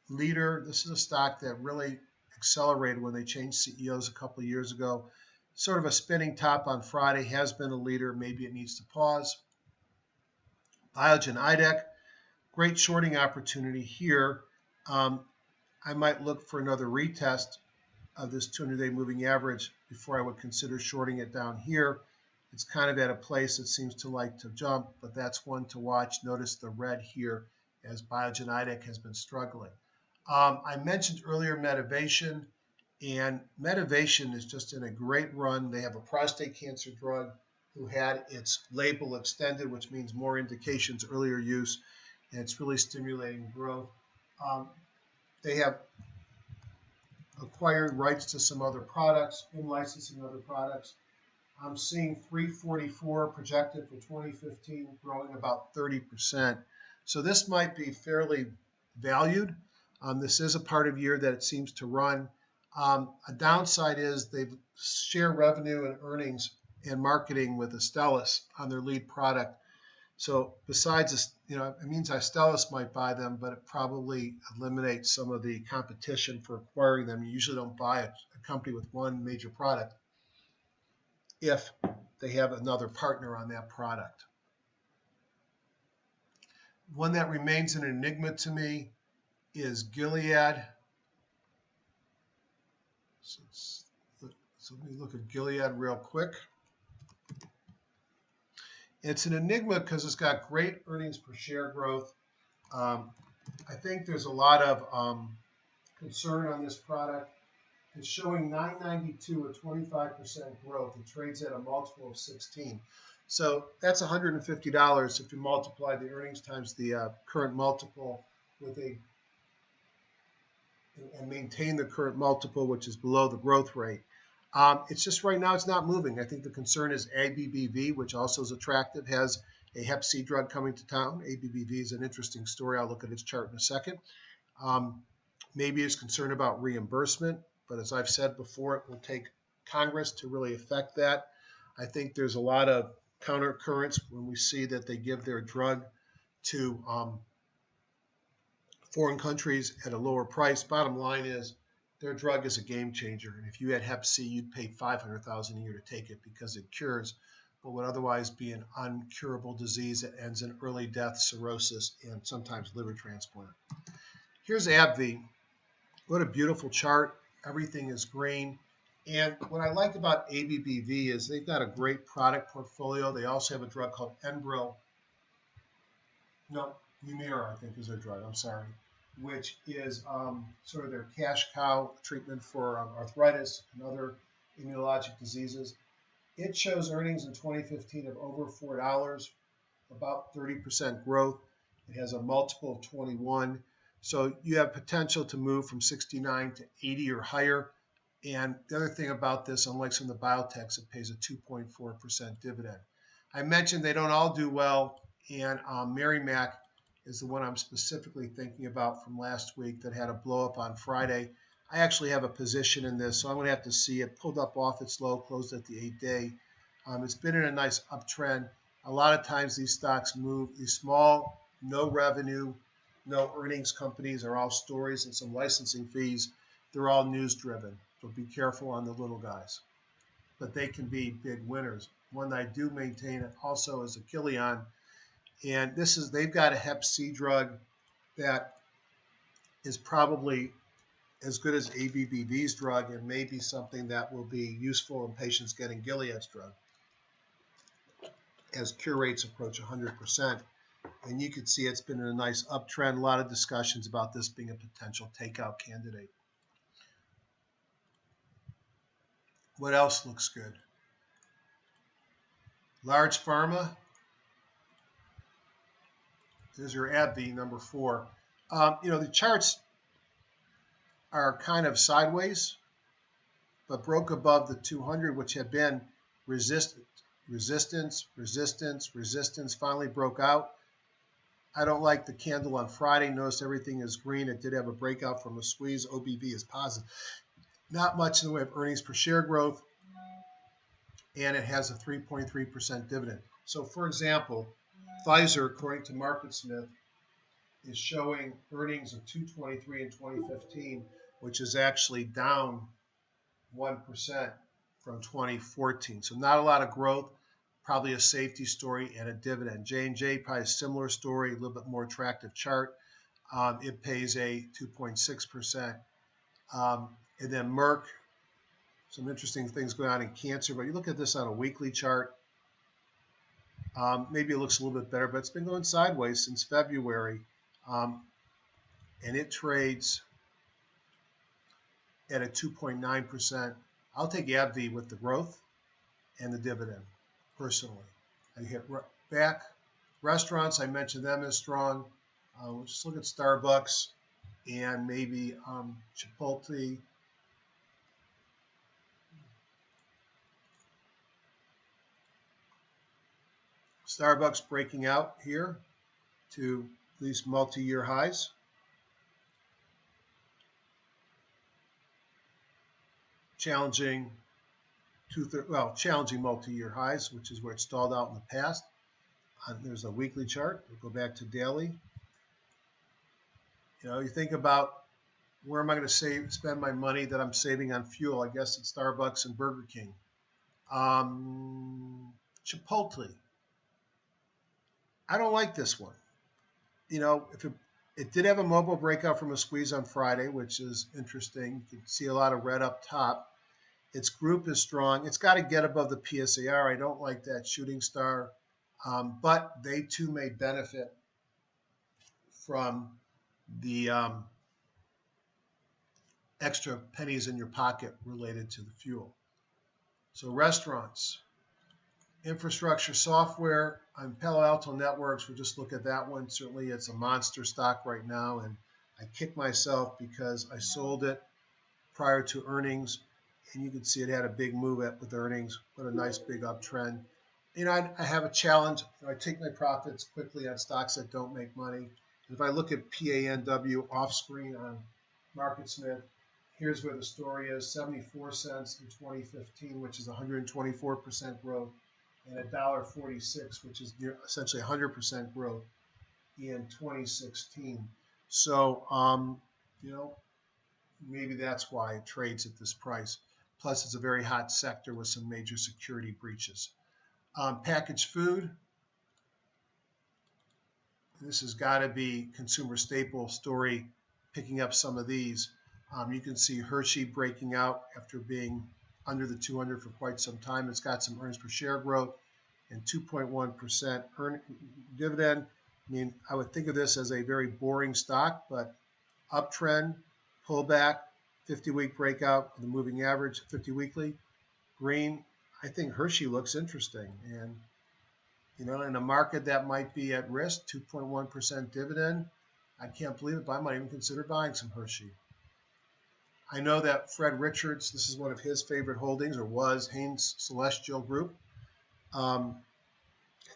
leader. This is a stock that really accelerated when they changed CEOs a couple of years ago. Sort of a spinning top on Friday, has been a leader. Maybe it needs to pause. Biogen IDEC, great shorting opportunity here. I might look for another retest of this 200-day moving average before I would consider shorting it down here. It's kind of at a place that seems to like to jump, but that's one to watch. Notice the red here as Biogen IDEC has been struggling. I mentioned earlier Medivation, and Medivation is just in a great run. They have a prostate cancer drug who had its label extended, which means more indications, earlier use, and it's really stimulating growth. They have acquired rights to some other products, in licensing other products. I'm seeing 344 projected for 2015, growing about 30%. So this might be fairly valued. This is a part of year that it seems to run. A downside is they share revenue and earnings and marketing with Astellas on their lead product. So besides this, it means Astellas might buy them, but it probably eliminates some of the competition for acquiring them. You usually don't buy a company with one major product if they have another partner on that product. One that remains an enigma to me is Gilead. So let me look at Gilead real quick. It's an enigma because it's got great earnings per share growth. Um, I think there's a lot of concern on this product. It's showing 992 at 25% growth. It trades at a multiple of 16. So that's $150 if you multiply the earnings times the current multiple with a and maintain the current multiple, which is below the growth rate. It's just right now it's not moving. I think the concern is ABBV, which also is attractive, has a Hep C drug coming to town. ABBV is an interesting story. I'll look at its chart in a second. Maybe it's concerned about reimbursement, but as I've said before, it will take Congress to really affect that. I think there's a lot of counter currents when we see that they give their drug to foreign countries at a lower price. Bottom line is their drug is a game changer. And if you had Hep C, you'd pay $500,000 a year to take it because it cures what would otherwise be an uncurable disease that ends in early death, cirrhosis, and sometimes liver transplant. Here's AbbVie. What a beautiful chart. Everything is green. And what I like about ABBV is they've got a great product portfolio. They also have a drug called Enbrel. No, Humira, I think, is their drug. I'm sorry. Which is sort of their cash cow treatment for arthritis and other immunologic diseases. It shows earnings in 2015 of over $4, about 30% growth. It has a multiple of 21. So you have potential to move from 69 to 80 or higher. And the other thing about this, unlike some of the biotechs, it pays a 2.4% dividend. I mentioned they don't all do well, and Merrimack is the one I'm specifically thinking about from last week that had a blow up on Friday. I actually have a position in this, so I'm going to have to see it. Pulled up off its low, closed at the 8-day. It's been in a nice uptrend. A lot of times these stocks move. These small, no revenue, no earnings companies are all stories and some licensing fees. They're all news driven, so be careful on the little guys. But they can be big winners. One that I do maintain also is Achillion. And they've got a Hep C drug that is probably as good as ABBV's drug and may be something that will be useful in patients getting Gilead's drug as cure rates approach 100%. And you can see it's been in a nice uptrend. A lot of discussions about this being a potential takeout candidate. What else looks good? Large pharma. There's your AbbVie, number 4. The charts are kind of sideways, but broke above the 200, which had been resistance, finally broke out. I don't like the candle on Friday. Notice everything is green. It did have a breakout from a squeeze. OBV is positive. Not much in the way of earnings per share growth, and it has a 3.3% dividend. So, for example, Pfizer, according to MarketSmith, is showing earnings of $223 in 2015, which is actually down 1% from 2014. So not a lot of growth, probably a safety story and a dividend. J&J, probably a similar story, a little bit more attractive chart. It pays a 2.6%. And then Merck, some interesting things going on in cancer. But you look at this on a weekly chart, maybe it looks a little bit better, but it's been going sideways since February. And it trades at a 2.9%. I'll take AbbVie with the growth and the dividend, personally. I hit back. Restaurants, I mentioned them as strong. We'll just look at Starbucks and maybe Chipotle. Starbucks breaking out here to these multi-year highs. Challenging multi-year highs, which is where it stalled out in the past. There's a weekly chart. We'll go back to daily. You think about where am I going to spend my money that I'm saving on fuel? I guess it's Starbucks and Burger King. Chipotle. I don't like this one. If it did have a mobile breakout from a squeeze on Friday, which is interesting. You can see a lot of red up top. Its group is strong. It's got to get above the PSAR. I don't like that shooting star But they too may benefit from the extra pennies in your pocket related to the fuel. So restaurants, infrastructure software on Palo Alto Networks, we'll just look at that one. Certainly it's a monster stock right now, and I kick myself because I sold it prior to earnings, and you can see it had a big move with earnings. What a nice big uptrend. I have a challenge. I take my profits quickly on stocks that don't make money. If I look at PANW off screen on MarketSmith, here's where the story is: 74 cents in 2015, which is 124% growth, and $1.46, which is essentially 100% growth in 2016. So, maybe that's why it trades at this price. Plus, it's a very hot sector with some major security breaches. Packaged food. This has got to be consumer staple story, picking up some of these. You can see Hershey breaking out after being under the 200 for quite some time. It's got some earnings per share growth and 2.1% dividend. I mean, I would think of this as a very boring stock, but uptrend, pullback, 50-week breakout of the moving average, 50 weekly. Green, I think Hershey looks interesting. And, in a market that might be at risk, 2.1% dividend, I can't believe it, but I might even consider buying some Hershey. I know that Fred Richards, this is one of his favorite holdings, or was, Haynes Celestial Group. I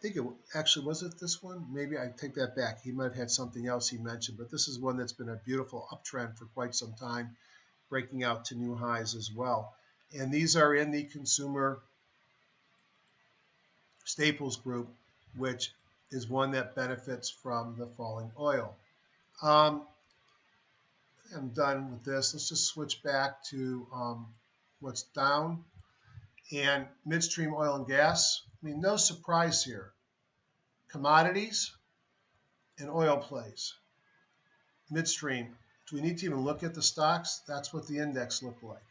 think it actually, was it this one? Maybe I take that back. He might have had something else he mentioned, but this is one that's been a beautiful uptrend for quite some time, breaking out to new highs as well. And these are in the consumer staples group, which is one that benefits from the falling oil. I'm done with this. Let's just switch back to what's down. And midstream oil and gas. I mean, no surprise here. Commodities and oil plays. Midstream. Do we need to even look at the stocks? That's what the index looked like.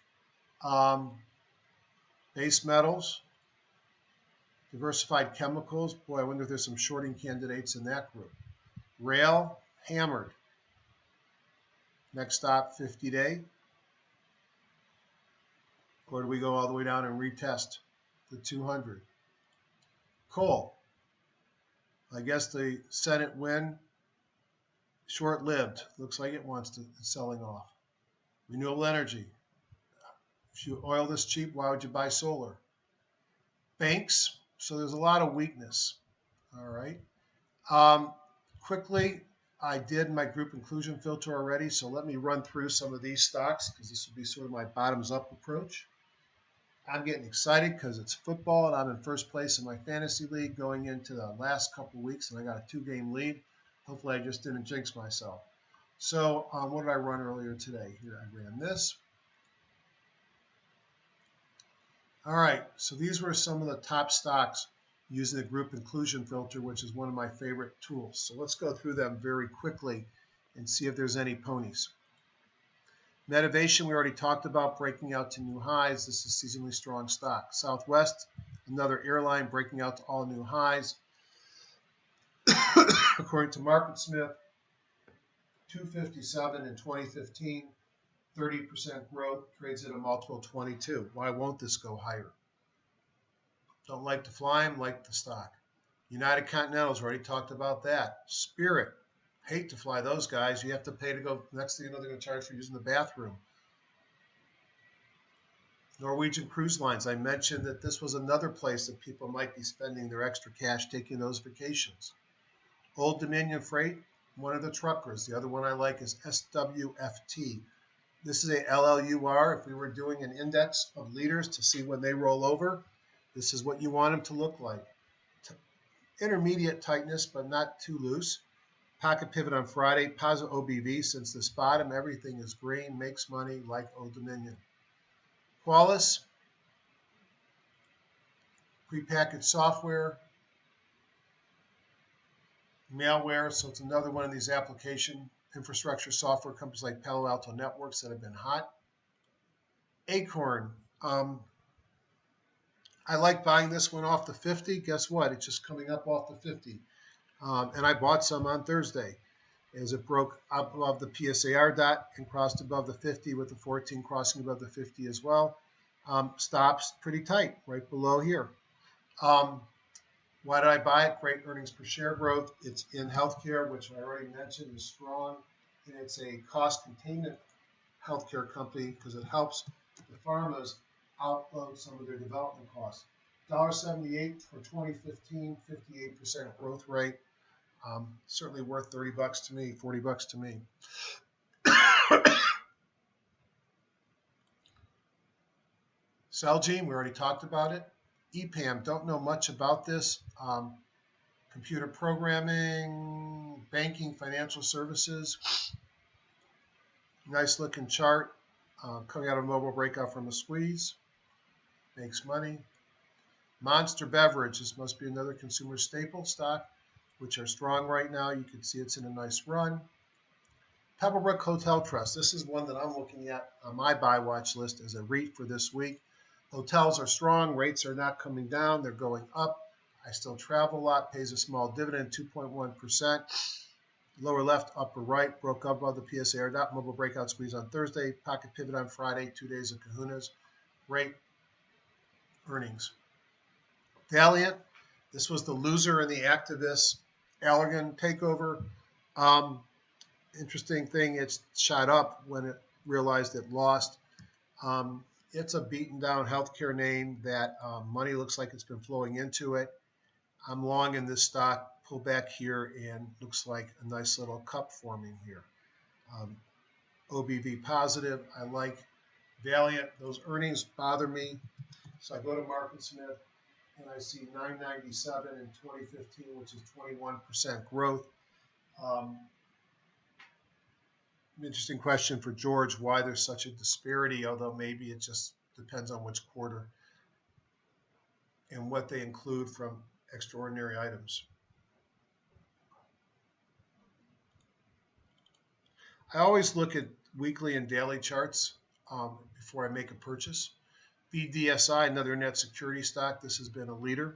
Base metals, diversified chemicals. Boy, I wonder if there's some shorting candidates in that group. Rail, hammered. Next stop, 50-day. Or do we go all the way down and retest the 200? Coal. I guess the Senate win, short-lived. Looks like it wants to, it's selling off. Renewable energy. If you oil this cheap, why would you buy solar? Banks. So there's a lot of weakness. All right. Quickly, I did my group inclusion filter already, so let me run through some of these stocks because this will be sort of my bottoms-up approach. I'm getting excited because it's football and I'm in first place in my fantasy league going into the last couple weeks, and I got a 2-game lead. Hopefully I just didn't jinx myself. So what did I run earlier today? Here, I ran this. All right, so these were some of the top stocks using the group inclusion filter, which is one of my favorite tools. So let's go through them very quickly and see if there's any ponies. Medivation, we already talked about, breaking out to new highs. This is seasonally strong stock. Southwest, another airline breaking out to all new highs. According to MarketSmith, 257 in 2015, 30% growth, trades at a multiple 22. Why won't this go higher? Don't like to fly them, like the stock. United Continental's already talked about that. Spirit, hate to fly those guys. You have to pay to go. Next thing you know, they're going to charge for using the bathroom. Norwegian Cruise Lines, I mentioned that this was another place that people might be spending their extra cash taking those vacations. Old Dominion Freight, one of the truckers. The other one I like is SWFT. This is a LLUR. If we were doing an index of leaders to see when they roll over, this is what you want them to look like. Intermediate tightness, but not too loose. Pocket pivot on Friday. Positive OBV. Since this bottom, everything is green, makes money like Old Dominion. Qualys, prepackaged software, malware. So it's another one of these application infrastructure software companies like Palo Alto Networks that have been hot. Acorn. I like buying this one off the 50. Guess what? It's just coming up off the 50. And I bought some on Thursday as it broke up above the PSAR dot and crossed above the 50 with the 14 crossing above the 50 as well. Stops pretty tight right below here. Why did I buy it? Great earnings per share growth. It's in healthcare, which I already mentioned is strong, and it's a cost containment healthcare company because it helps the pharmas outload some of their development costs. $1.78 for 2015, 58% growth rate. Certainly worth $30 to me, $40 to me. Celgene, we already talked about it. EPAM, don't know much about this. Computer programming, banking, financial services. Nice looking chart. Coming out of a mobile breakout from a squeeze. Makes money. Monster Beverage, this must be another consumer staple stock, which are strong right now. You can see it's in a nice run. Pebblebrook Hotel Trust, this is one that I'm looking at on my buy watch list as a REIT for this week. Hotels are strong, rates are not coming down, they're going up. I still travel a lot, pays a small dividend, 2.1%. Lower left, upper right, broke up above the PSAR dot, mobile breakout squeeze on Thursday, pocket pivot on Friday, 2 days of kahunas. Great earnings. Valiant, this was the loser in the activist Allergan takeover. Interesting thing, it's shot up when it realized it lost. It's a beaten down healthcare name that money looks like it's been flowing into it. I'm long in this stock, pull back here, and looks like a nice little cup forming here. OBV positive, I like Valiant. Those earnings bother me. So I go to Market Smith and I see 997 in 2015, which is 21% growth. Interesting question for George, why there's such a disparity, although maybe it just depends on which quarter and what they include from extraordinary items. I always look at weekly and daily charts before I make a purchase. BDSI, another net security stock. This has been a leader.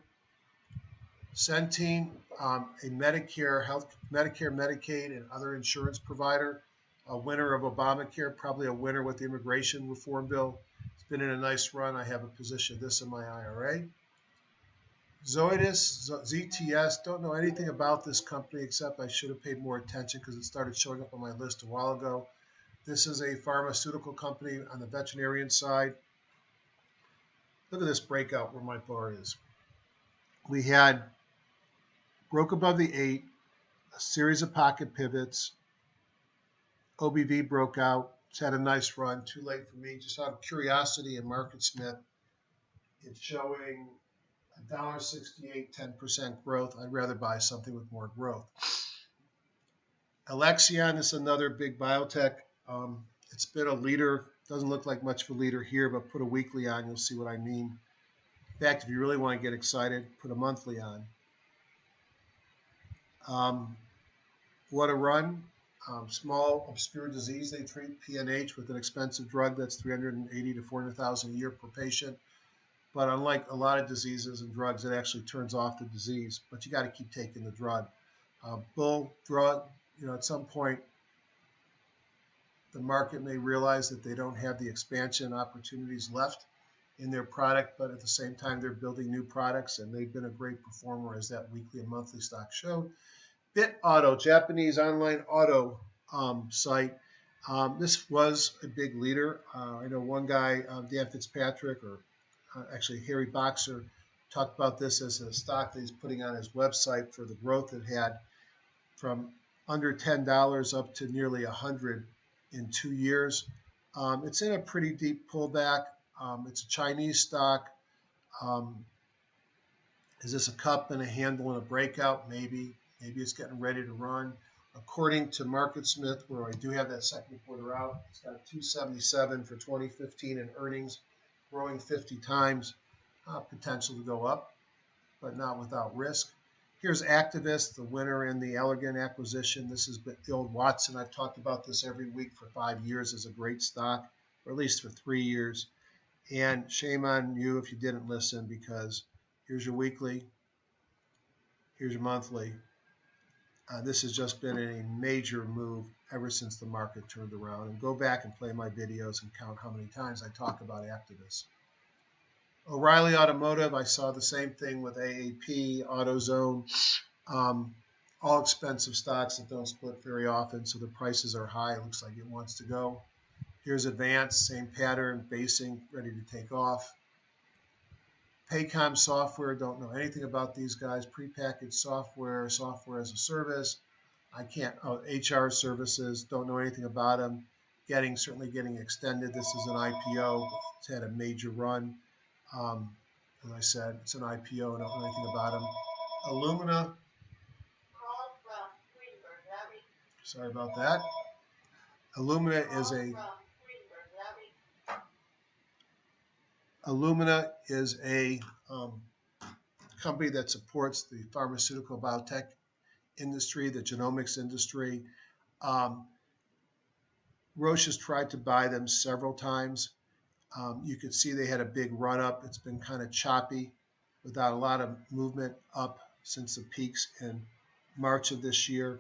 Centene, a Medicare, Medicaid, and other insurance provider. A winner of Obamacare, probably a winner with the immigration reform bill. It's been in a nice run. I have a position of this in my IRA. Zoetis, ZTS, don't know anything about this company except I should have paid more attention because it started showing up on my list a while ago. This is a pharmaceutical company on the veterinarian side. Look at this breakout where my bar is. We had broke above the 8, a series of pocket pivots. OBV broke out. It's had a nice run. Too late for me. Just out of curiosity in Market Smith, it's showing $1.68, 10% growth. I'd rather buy something with more growth. Alexion is another big biotech. It's been a leader. Doesn't look like much of a leader here, but put a weekly on, you'll see what I mean. In fact, if you really want to get excited, put a monthly on. What a run. Small, obscure disease they treat, PNH, with an expensive drug that's $380,000 to $400,000 a year per patient. But unlike a lot of diseases and drugs, it actually turns off the disease. But you got to keep taking the drug. Bull drug, at some point, the market may realize that they don't have the expansion opportunities left in their product, but at the same time, they're building new products, and they've been a great performer, as that weekly and monthly stock showed. Bit Auto, Japanese online auto site. This was a big leader. I know one guy, Dan Fitzpatrick, or actually Harry Boxer, talked about this as a stock that he's putting on his website for the growth it had from under $10 up to nearly $100 in 2 years. It's in a pretty deep pullback. It's a Chinese stock. Is this a cup and a handle and a breakout? Maybe. Maybe it's getting ready to run. According to Market Smith, where I do have that second quarter out, it's got 277 for 2015 in earnings, growing 50 times. Potential to go up, but not without risk. Here's Activist, the winner in the Allergan acquisition. This is the old Watson. I've talked about this every week for 5 years as a great stock, or at least for 3 years. And shame on you if you didn't listen, because here's your weekly, here's your monthly. This has just been a major move ever since the market turned around. And go back and play my videos and count how many times I talk about activists. O'Reilly Automotive, I saw the same thing with AAP, AutoZone, all expensive stocks that don't split very often, so the prices are high. It looks like it wants to go. Here's Advance, same pattern, basing, ready to take off. Paycom Software, don't know anything about these guys. Prepackaged software, software as a service. HR services, don't know anything about them. Certainly getting extended. This is an IPO. It's had a major run. As I said, it's an IPO. I don't know anything about them. Illumina. Sorry about that. Illumina is a company that supports the pharmaceutical biotech industry, the genomics industry. Roche has tried to buy them several times. You could see they had a big run up. It's been kind of choppy without a lot of movement up since the peaks in March of this year.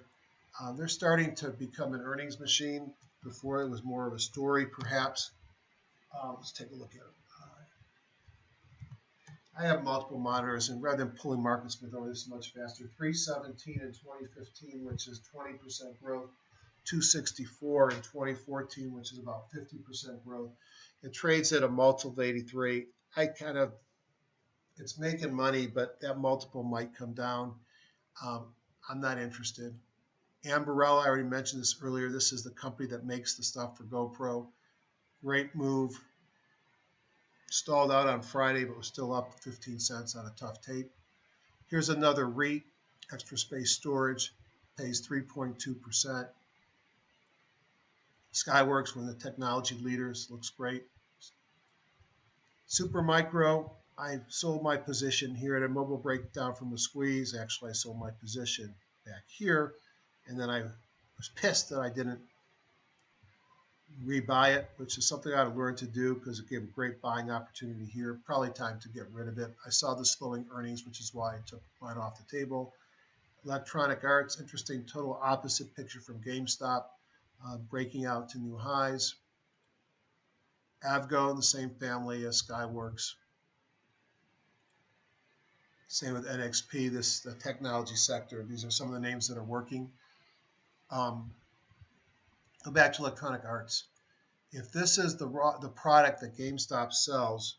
They're starting to become an earnings machine. Before it was more of a story, perhaps. Let's take a look at it. I have multiple monitors, and rather than pulling market Smith over this much faster, 317 in 2015, which is 20% growth, 264 in 2014, which is about 50% growth. It trades at a multiple of 83. It's making money, but that multiple might come down. I'm not interested. Ambarella, I already mentioned this earlier. This is the company that makes the stuff for GoPro. Great move. Stalled out on Friday, but was still up 15 cents on a tough tape. Here's another REIT, Extra Space Storage, pays 3.2%. Skyworks, one of the technology leaders, looks great. Supermicro, I sold my position here at a mobile breakdown from the squeeze. Actually, I sold my position back here, and then I was pissed that I didn't rebuy it, which is something I ought to learn to do because it gave a great buying opportunity here. Probably time to get rid of it. I saw the slowing earnings, which is why I took mine off the table. Electronic Arts, interesting total opposite picture from GameStop, breaking out to new highs. Avgo, the same family as Skyworks. Same with NXP, the technology sector. These are some of the names that are working. Go back to Electronic Arts. If this is the product that GameStop sells,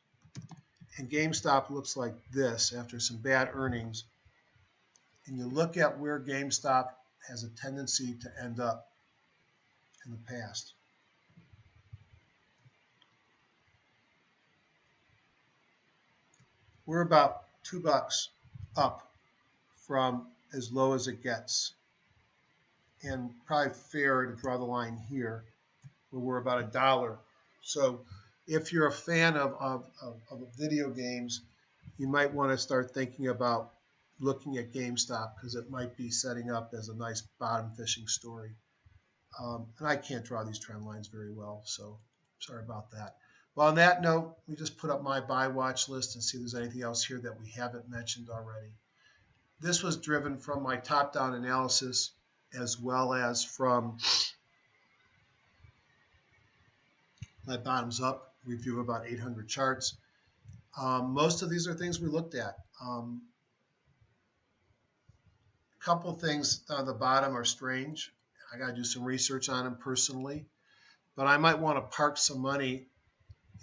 and GameStop looks like this after some bad earnings, and you look at where GameStop has a tendency to end up in the past. We're about $2 up from as low as it gets. And probably fair to draw the line here, where we're about $1. So if you're a fan of video games, you might want to start thinking about looking at GameStop because it might be setting up as a nice bottom fishing story. And I can't draw these trend lines very well, so sorry about that. Well, on that note, we just put up my buy watch list and see if there's anything else here that we haven't mentioned already. This was driven from my top-down analysis as well as from my bottoms-up review of about 800 charts. Most of these are things we looked at. A couple things on the bottom are strange. I got to do some research on them personally, but I might want to park some money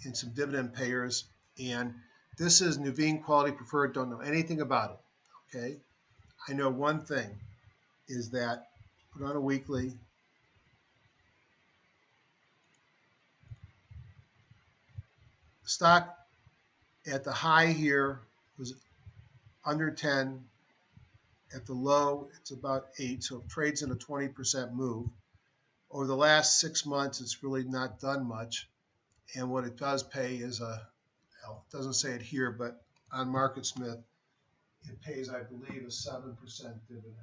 in some dividend payers. And this is Nuveen Quality Preferred. Don't know anything about it. Okay, I know one thing is that put on a weekly. Stock at the high here was under 10. At the low, it's about 8, so it trades in a 20% move. Over the last 6 months, it's really not done much. And what it does pay is it doesn't say it here, but on MarketSmith, it pays, I believe, a 7% dividend.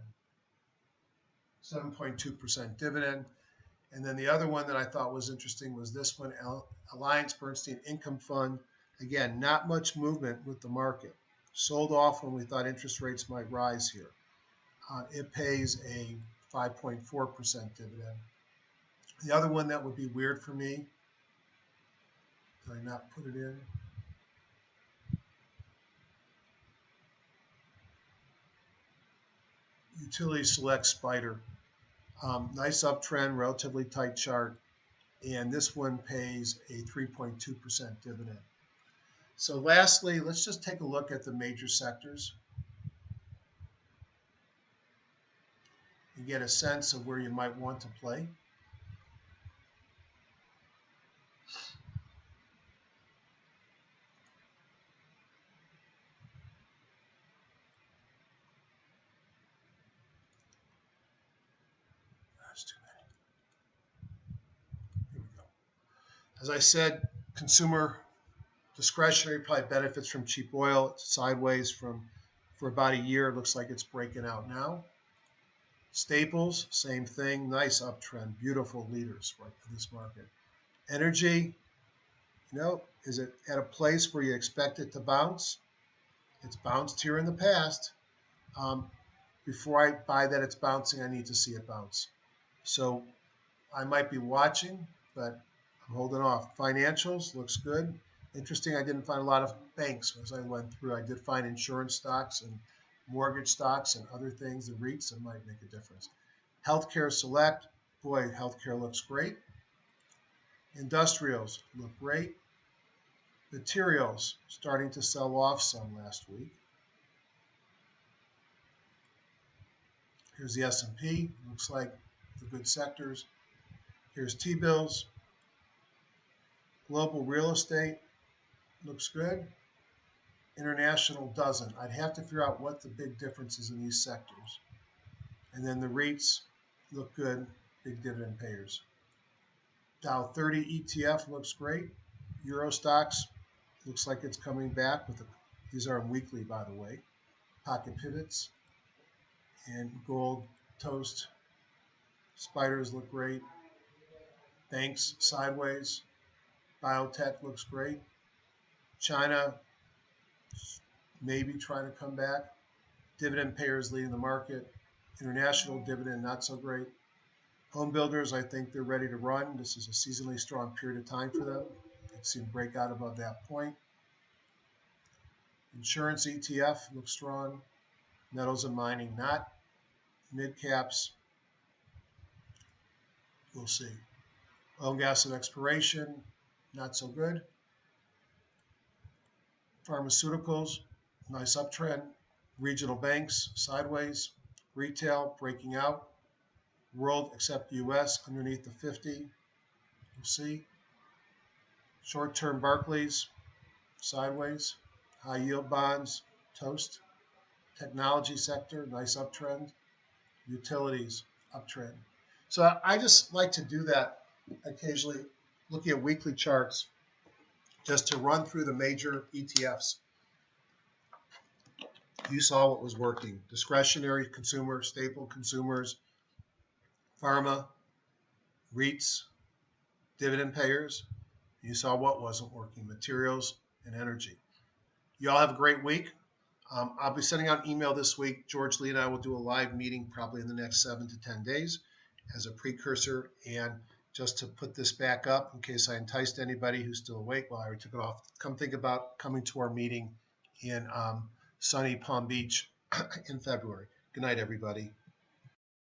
7.2% dividend. And then the other one that I thought was interesting was this one, AllianceBernstein Income Fund. Again, not much movement with the market. Sold off when we thought interest rates might rise here. It pays a 5.4% dividend. The other one that would be weird for me, did I not put it in? Utility Select Spider. Nice uptrend, relatively tight chart, and this one pays a 3.2% dividend. So lastly, let's just take a look at the major sectors and get a sense of where you might want to play. That's too many. Here we go. As I said, consumer discretionary probably benefits from cheap oil. It's sideways for about a year. It looks like it's breaking out now. Staples, same thing. Nice uptrend. Beautiful leaders right for this market. Energy, is it at a place where you expect it to bounce? It's bounced here in the past. Before I buy that it's bouncing, I need to see it bounce. So I might be watching, but I'm holding off. Financials looks good. Interesting, I didn't find a lot of banks as I went through. I did find insurance stocks and mortgage stocks and other things, the REITs, that might make a difference. Healthcare Select, boy, healthcare looks great. Industrials look great. Materials starting to sell off some last week. Here's the S&P, looks like the good sectors. Here's T-bills. Global real estate looks good. International doesn't. I'd have to figure out what the big difference is in these sectors. And then the REITs look good, big dividend payers. Dow 30 ETF looks great. Euro stocks looks like it's coming back. These are weekly, by the way. Pocket pivots. And gold toast. Spiders look great. Banks sideways. Biotech looks great. China maybe trying to come back. Dividend payers leading the market. International dividend not so great. Home builders, I think they're ready to run. This is a seasonally strong period of time for them. I've seen break out above that point. Insurance ETF looks strong. Metals and mining not. Mid caps, we'll see. Oil, gas, and exploration, not so good. Pharmaceuticals, nice uptrend. Regional banks, sideways. Retail, breaking out. World, except US, underneath the 50. We'll see. Short-term Barclays, sideways. High-yield bonds, toast. Technology sector, nice uptrend. Utilities, uptrend. So I just like to do that occasionally, looking at weekly charts, just to run through the major ETFs. You saw what was working. Discretionary consumer, staple consumers, pharma, REITs, dividend payers. You saw what wasn't working, materials and energy. You all have a great week. I'll be sending out an email this week. George Lee and I will do a live meeting probably in the next 7 to 10 days as a precursor. And just to put this back up in case I enticed anybody who's still awake while I already took it off, come think about coming to our meeting in sunny Palm Beach in February. Good night, everybody.